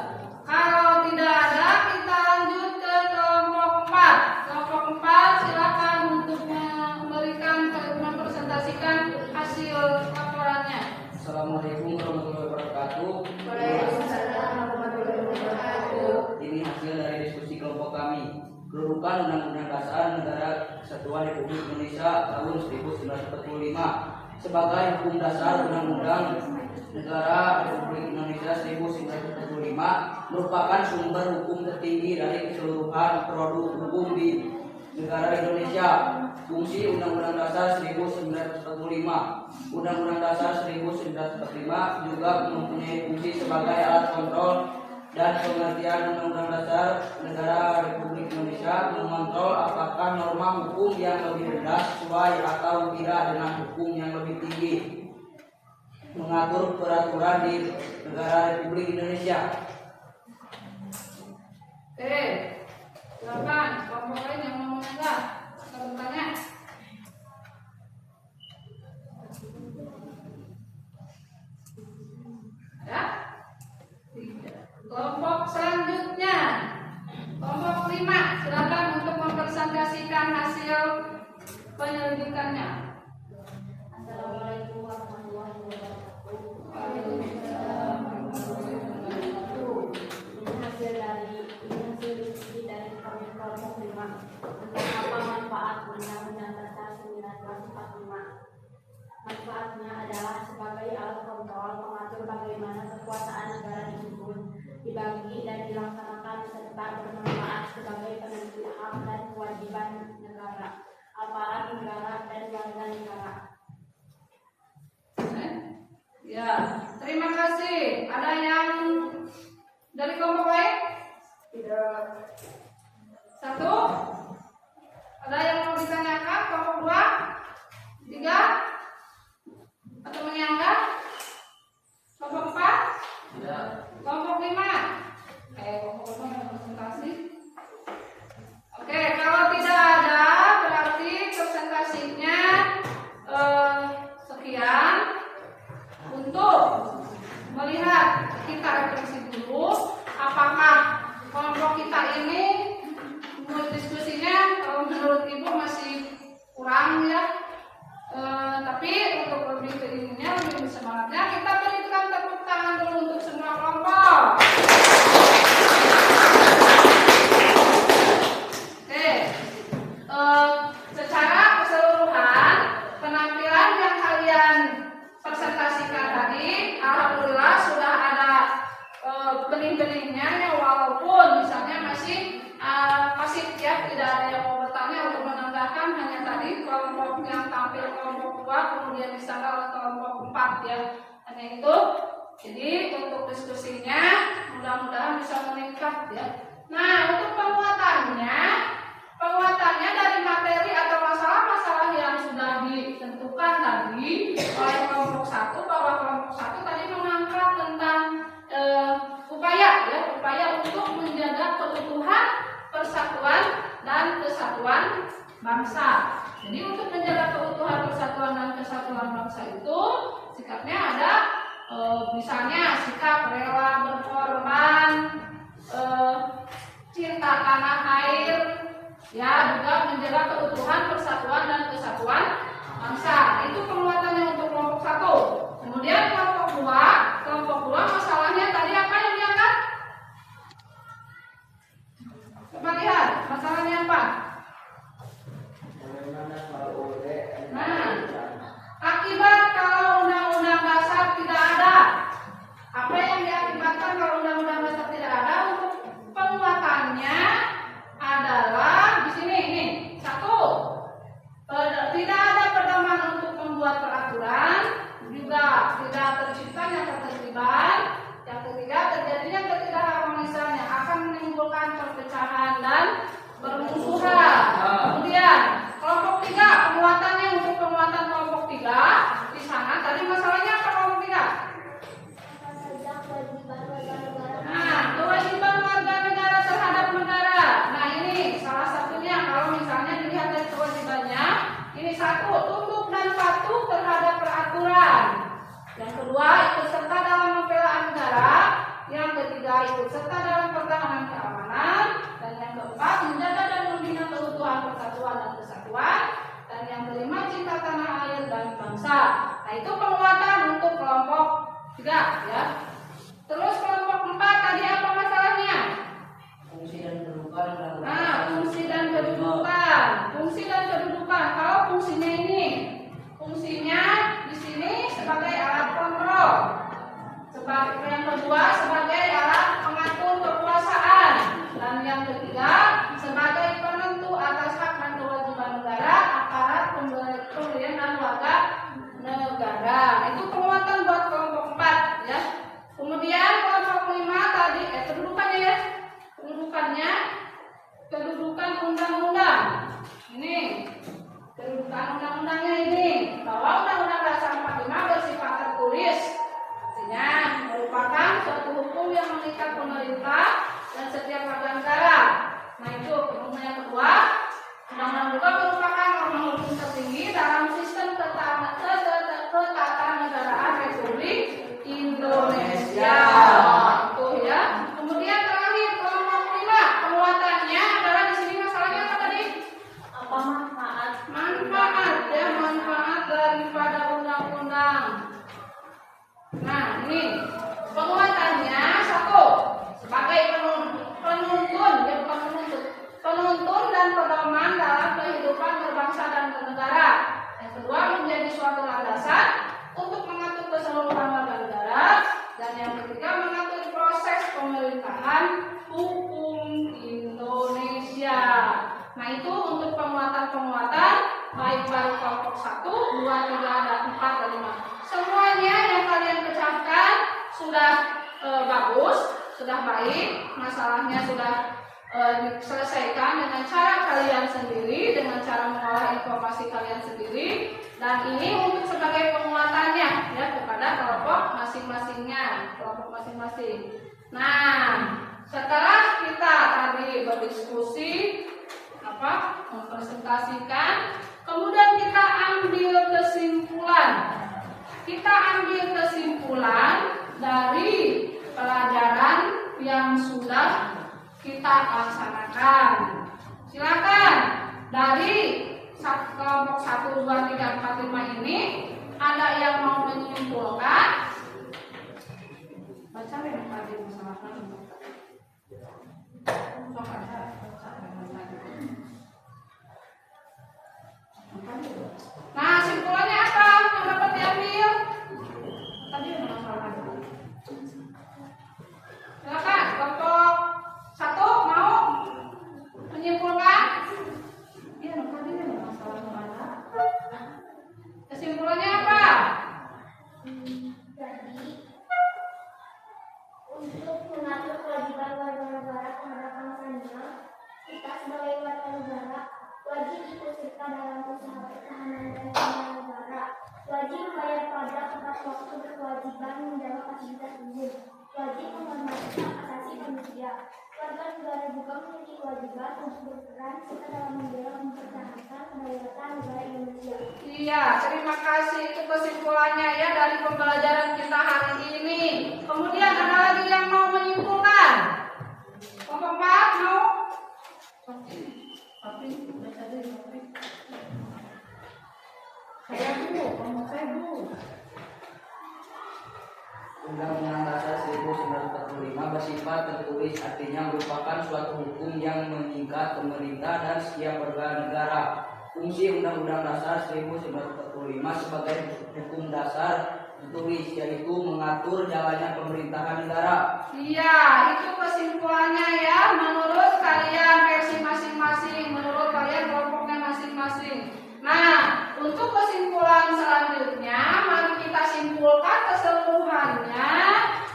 Kalau tidak ada, kita lanjut ke kelompok 4. Kelompok 4 silakan untuk memberikan mempresentasikan hasil laporannya. Assalamualaikum warahmatullahi wabarakatuh. Waalaikumsalam warahmatullahi wabarakatuh. Ini hasil dari diskusi kelompok kami. Kedudukan Undang-Undang Dasar Negara Kesatuan Republik Indonesia tahun 1945 sebagai hukum dasar Undang-Undang Negara Republik Indonesia 1945 merupakan sumber hukum tertinggi dari keseluruhan produk hukum di negara Indonesia. Fungsi Undang-Undang Dasar 1945. Undang-Undang Dasar 1945 juga mempunyai fungsi sebagai alat kontrol dan pengertian Undang-Undang Dasar Negara Republik Indonesia, mengontrol apakah norma hukum yang lebih rendah sesuai atau tidak dengan hukum yang lebih tinggi, mengatur peraturan di negara Republik Indonesia. Oke, silakan kelompok lain yang mau menyanggah atau bertanya. Ada? Tidak. Kelompok selanjutnya, kelompok 5, silakan untuk mempresentasikan hasil penyelidikannya. Assalamualaikum warahmatullahi wabarakatuh. Waalaikumsalam warahmatullahi wabarakatuh. Ini hasil diskusi dari kami kelompok 5 tentang apa manfaat Undang-Undang Dasar 1945. Manfaatnya adalah sebagai alat kontrol mengatur bagaimana kekuasaan negara disusun, dibagi, tidak dilaksanakan serta bermanfaat sebagai penentu hak dan kewajiban negara, aparat negara, dan warga negara. Ya, terima kasih. Ada yang dari kelompok lain? Tidak. Satu. Ada yang mau ditanyakan? Kelompok 2, 3, atau menyanggah? Kelompok 4? Tidak. Kelompok 5? Kelompok 5 ada presentasi. Oke, kalau tidak ada berarti presentasinya sekian. Untuk melihat kita refleksi dulu apakah kelompok kita ini menurut diskusinya kalau menurut ibu masih kurang ya, tapi untuk lebih ke ininya, lebih semangatnya kita berikan tepuk tangan dulu untuk semua kelompok. Oke, secara keseluruhan penampilan yang kalian presentasikan tadi, alhamdulillah sudah ada benih-benihnya ya, walaupun misalnya masih ya, tidak ada yang mau bertanya. Untuk menambahkan hanya tadi kelompok yang tampil kelompok 2 kemudian disangka oleh kelompok 4 ya, hanya itu. Jadi untuk diskusinya mudah-mudahan bisa meningkat ya. Nah, untuk penguatannya dari materi atau masalah-masalah yang sudah ditentukan tadi oleh kelompok 1, bahwa kelompok 1 tadi mengangkat tentang upaya untuk menjaga keutuhan, persatuan dan kesatuan bangsa. Jadi untuk menjaga keutuhan, persatuan dan kesatuan bangsa itu sikapnya ada misalnya sikap rela berkorban, cinta tanah air, ya, juga menjaga keutuhan, persatuan dan kesatuan bangsa. Itu penguatannya untuk kelompok 1. Kemudian kelompok 2 masalahnya tadi apa yang diangkat? Coba lihat masalahnya apa? Nah, akibat kalau undang-undang dasar tidak ada. Apa yang diakibatkan kalau undang-undang dasar tidak ada? Untuk penguatannya adalah di sini ini. 1, tidak ada pedoman untuk membuat peraturan, juga tidak terciptanya ketertiban. Yang ketiga, terjadinya ketidakharmonisan yang akan menimbulkan perpecahan dan permusuhan. Kemudian kelompok 3, penguatannya untuk penguatan kelompok 3 di sana tadi masalahnya apa kelompok 3? Nah, kewajiban warga negara terhadap negara. Nah, ini salah satunya kalau misalnya dilihat dari kewajibannya, ini 1, tunduk dan patuh terhadap peraturan. Yang kedua, ikut serta dalam membela negara. Yang ketiga, ikut serta dalam pertahanan keamanan. Dan yang keempat, menjaga dan membina keutuhan, persatuan dan kesatuan. Dan yang kelima, cinta tanah air dan bangsa. Nah, itu penguatan untuk kelompok 3 ya. Terus kelompok 4 tadi apa masalahnya? Fungsi dan kedudukan. Nah, fungsi dan kedudukan. Fungsi dan kedudukan. Kalau fungsinya ini, fungsinya di sini sebagai alat kontrol. Sebagai yang kedua sebagai alat pengatur kekuasaan. Nah itu untuk penguatan baik kelompok 1, 2, 3, dan 4, dan 5. Semuanya yang kalian pecahkan sudah bagus, sudah baik, masalahnya sudah diselesaikan dengan cara kalian sendiri, dengan cara mengolah informasi kalian sendiri, dan ini untuk sebagai penguatannya ya kepada kelompok masing-masingnya, kelompok masing-masing. Nah, setelah kita tadi berdiskusi, mempresentasikan, kemudian kita ambil kesimpulan. Kita ambil kesimpulan dari pelajaran yang sudah kita laksanakan. Silakan dari kelompok 1, 2, 3, 4, 5 ini ada yang mau menyimpulkan? Baca ya tadi masalahnya. Nah, simpulannya apa yang dapat diambil? Tadi ada masalah. Silakan, kelompok 1 mau menyimpulkan? Iya, tadi ada masalah mana? Kesimpulannya apa? Jadi, untuk mengatur kewajiban warga negara terhadap bangsanya, kita sebagai warga negara wajib ikut serta dalam usaha pertahanan dan pembinaan negara, wajib membayar pajak tepat waktu, berkewajiban menjaga fasilitas umum, wajib menghormati hak asasi manusia. Warga negara juga memiliki kewajiban untuk berperan serta dalam membela dan mempertahankan kedaulatan negara Indonesia. Iya, terima kasih. Itu kesimpulannya ya dari pembelajaran kita hari ini. Kemudian ada lagi yang mau menyimpulkan? Kelompok 4 mau? Tapi baca dulu. Saya dulu, kamu saya dulu. Undang-Undang Dasar 1945 bersifat tertulis, artinya merupakan suatu hukum yang mengikat pemerintah dan setiap warga negara. Fungsi Undang-Undang Dasar 1945 sebagai hukum dasar tertulis, yaitu mengatur jalannya pemerintahan negara. Iya, itu kesimpulannya ya. Menurut kalian versi masing-masing, menurut kalian kelompoknya masing-masing. Nah, untuk kesimpulan selanjutnya, mari kita simpulkan keseluruhannya.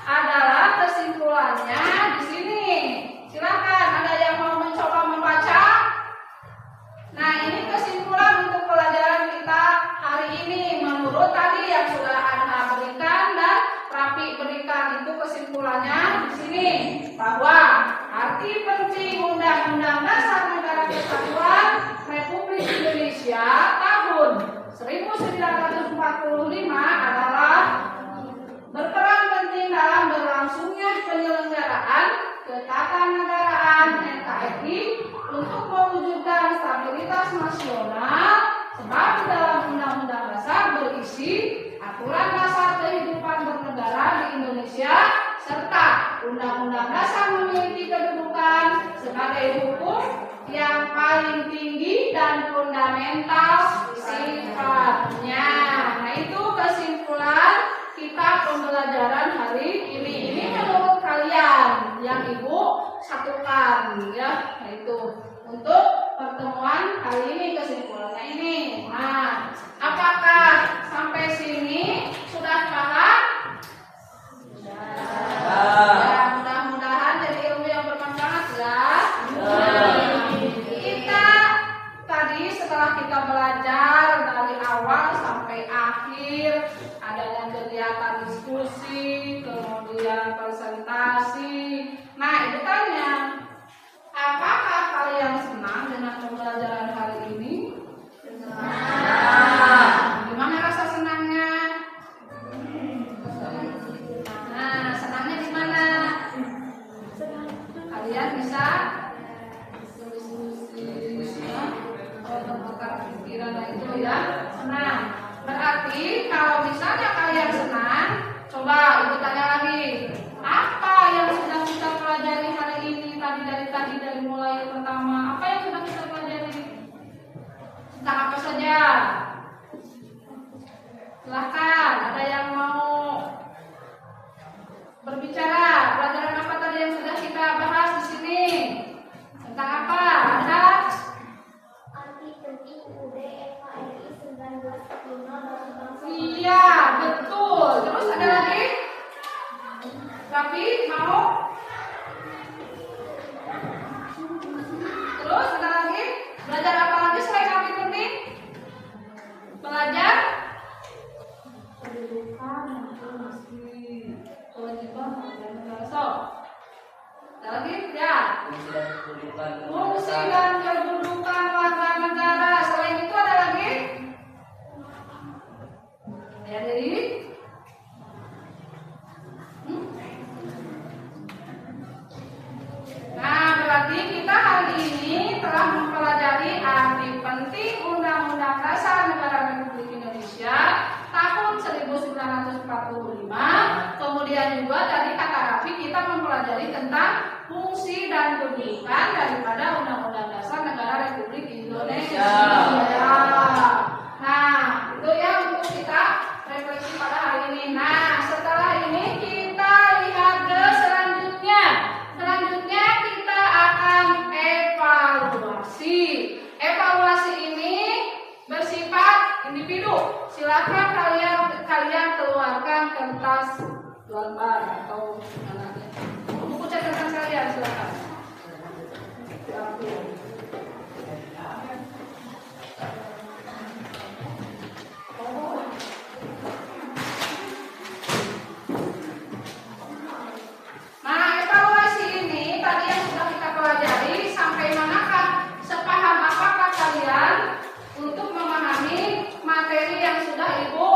Adalah kesimpulannya di sini. Silakan, ada yang mau mencoba membaca? Nah, ini kesimpulan untuk pelajaran kita hari ini. Menurut tadi yang sudah Anda berikan dan Rafi berikan, itu kesimpulannya di sini, bahwa arti penting Undang-Undang Dasar Negara Kesatuan Republik Indonesia tahun 1945 adalah berperan penting dalam berlangsungnya penyelenggaraan ketatanegaraan NKRI untuk mewujudkan stabilitas nasional, sebab dalam Undang-Undang Dasar berisi aturan dasar kehidupan bernegara di Indonesia, serta Undang-Undang Dasar memiliki kedudukan sebagai hukum yang paling tinggi dan fundamental sifatnya. Nah, itu kesimpulan kita pembelajaran hari ini. Ini menurut kalian yang Ibu satukan ya, yaitu untuk pertemuan hari ini kesimpulannya ini. Nah, apakah sampai sini sudah paham? Ya, mudah-mudahan jadi ilmu yang bermanfaat ya. Kita tadi setelah kita belajar dari awal sampai akhir, adanya kegiatan diskusi, kemudian presentasi. Nah, itu tanya, apakah kalian senang dengan pembelajaran hari ini? Senang. Gimana rasa senangnya? Nah, senangnya di mana? Kalian bisa bertukar pikiran itu ya. Senang. Berarti kalau misalnya kalian senang, coba Ibu tanya lagi, apa yang sudah kita pelajari hari ini dari mulai pertama? Apa yang sudah kita pelajari? Tentang apa saja? Silahkan, ada yang mau berbicara? Pelajaran apa tadi yang sudah kita bahas di sini? Tentang apa? Ada? fungsi dan kedudukan Fungsi dan kedudukan warga negara. Selain itu ada lagi? Ya, jadi nah, berarti kita hari ini telah mempelajari arti penting Undang-Undang Dasar Negara Republik Indonesia tahun 1945. Kemudian juga tadi kata Raffi kita mempelajari tentang fungsi dan kedudukan daripada Undang-Undang Dasar Negara Republik Indonesia. Nah, itu ya untuk kita refleksi pada hari ini. Nah, setelah ini kita lihat ke selanjutnya. Selanjutnya kita akan evaluasi. Evaluasi ini bersifat individu. Silakan kalian keluarkan kertas lembar atau buku catatan kalian, silakan. Nah, evaluasi ini tadi yang sudah kita pelajari sampai manakah? Sepaham apakah kalian untuk memahami materi yang sudah Ibu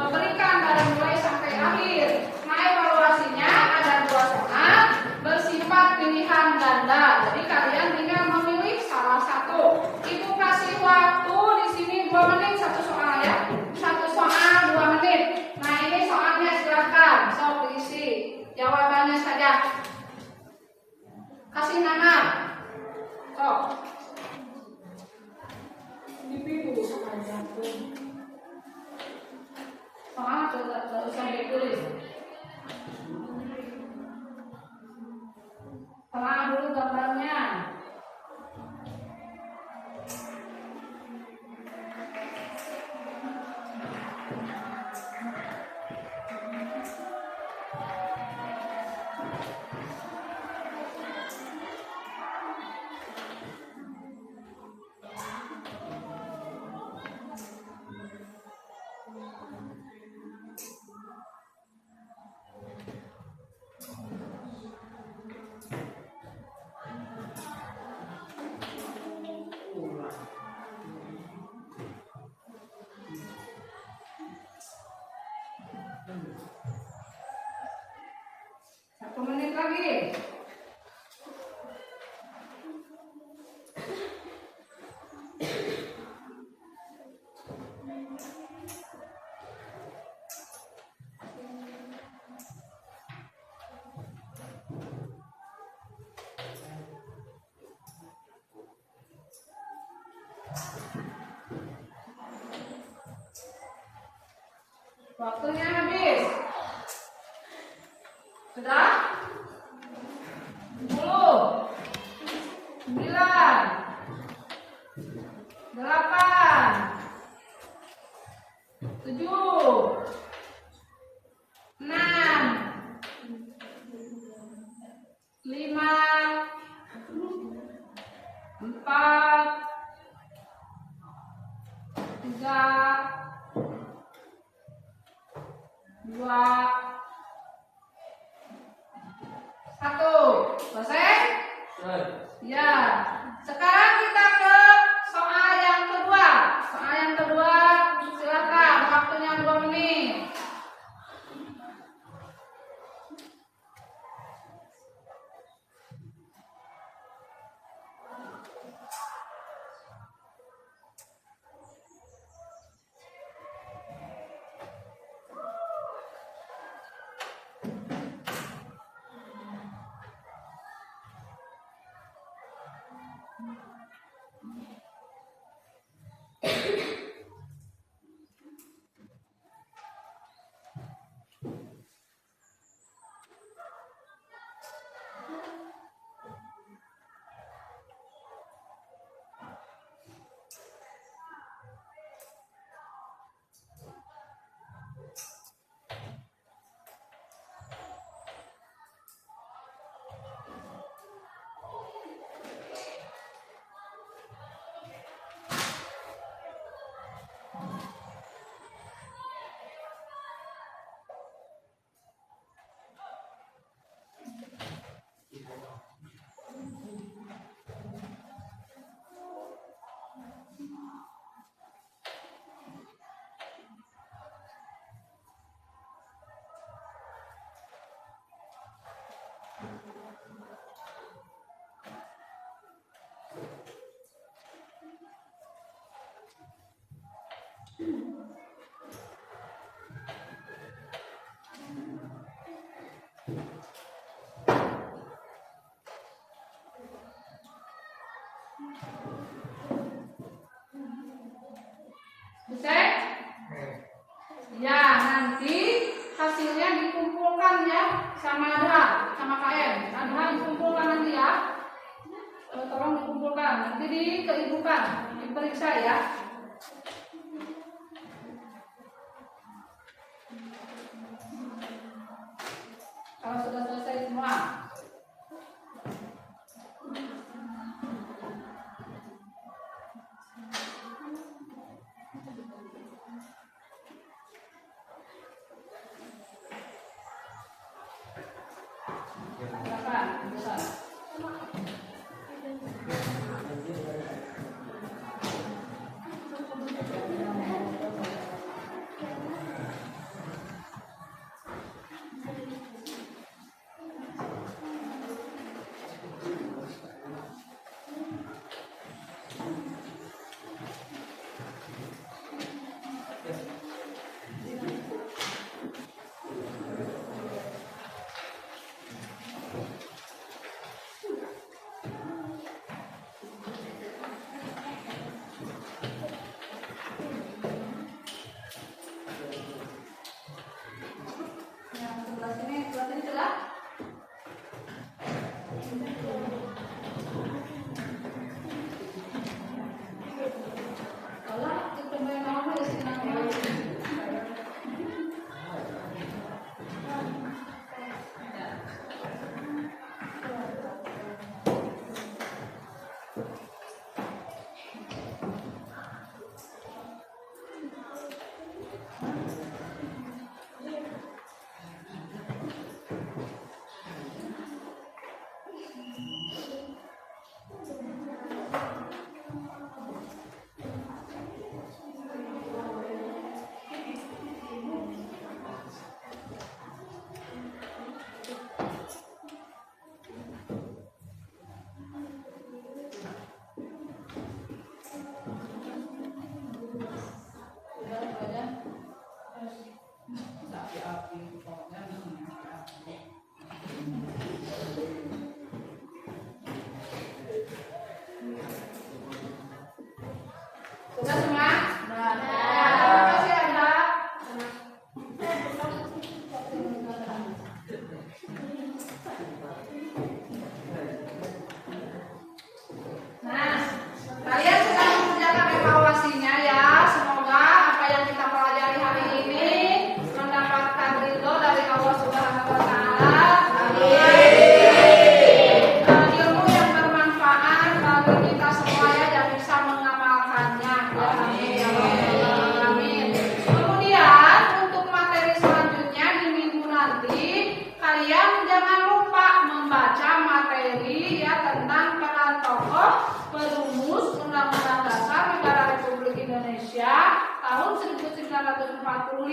berikan dari mulai sampai akhir? Nah, evaluasinya ada 2 soal bersifat pilihan ganda. Jadi kalian tinggal memilih salah satu. Ibu kasih waktu di sini 2 menit satu soal ya. Satu soal 2 menit. Nah, ini soalnya silakan sok diisi. Jawabannya saja. Kasih nama. Sok. Individu saja. Soal tidak usah ditulis. Telah dulu gambarnya. Satu menit lagi. Waktunya habis. Sudah? 10, 9, 8, 7, 6, 5, 4, 3, 2, 1. Selesai? Ya. Sekarang kita ke soal yang kedua. Soal yang kedua, silakan. Waktunya 2 menit. Bisa? Ya, nanti hasilnya dikumpulkan ya sama Adha, sama KM. Adha dikumpulkan nanti ya. Tolong dikumpulkan, nanti dikeibukan, diperiksa ya. Kalau sudah selesai semua. Silakan, bisa. Sudah semua? Nah, terima kasih Anda. Nah, kalian sudah mengerjakan evaluasinya ya. Semoga apa yang kita pelajari hari ini mendapatkan ridho dari Allah Subhanahu wa Ta'ala. Ilmu yang bermanfaat bagi kita semua ya, yang bisa mengamalkannya. Amin. Kemudian untuk materi selanjutnya di minggu nanti kalian jangan lupa membaca materi ya tentang peran tokoh perumus Undang-Undang Dasar Negara Republik Indonesia tahun 1945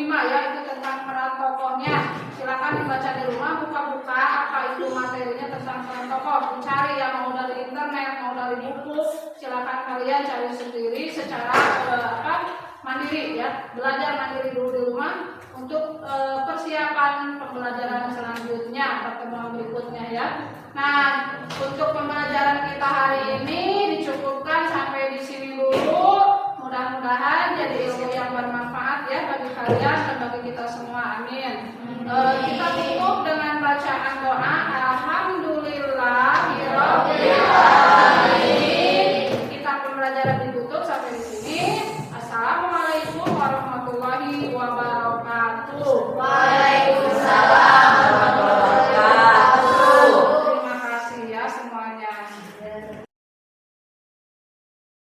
ya, itu tentang peran tokohnya. Silakan dibaca di rumah, buka-buka apa itu materinya tentang peran tokoh, dicari ya, mau dari internet mau dari buku, silakan kalian cari sendiri secara mandiri ya, belajar mandiri dulu di rumah untuk persiapan pembelajaran selanjutnya, pertemuan berikutnya ya. Nah, untuk pembelajaran kita hari ini dicukupkan sampai di sini dulu. Mudah-mudahan jadi ilmu yang bermanfaat ya bagi kalian dan bagi kita semua. Amin. Kita tutup dengan bacaan doa. Alhamdulillahirobbilalamin.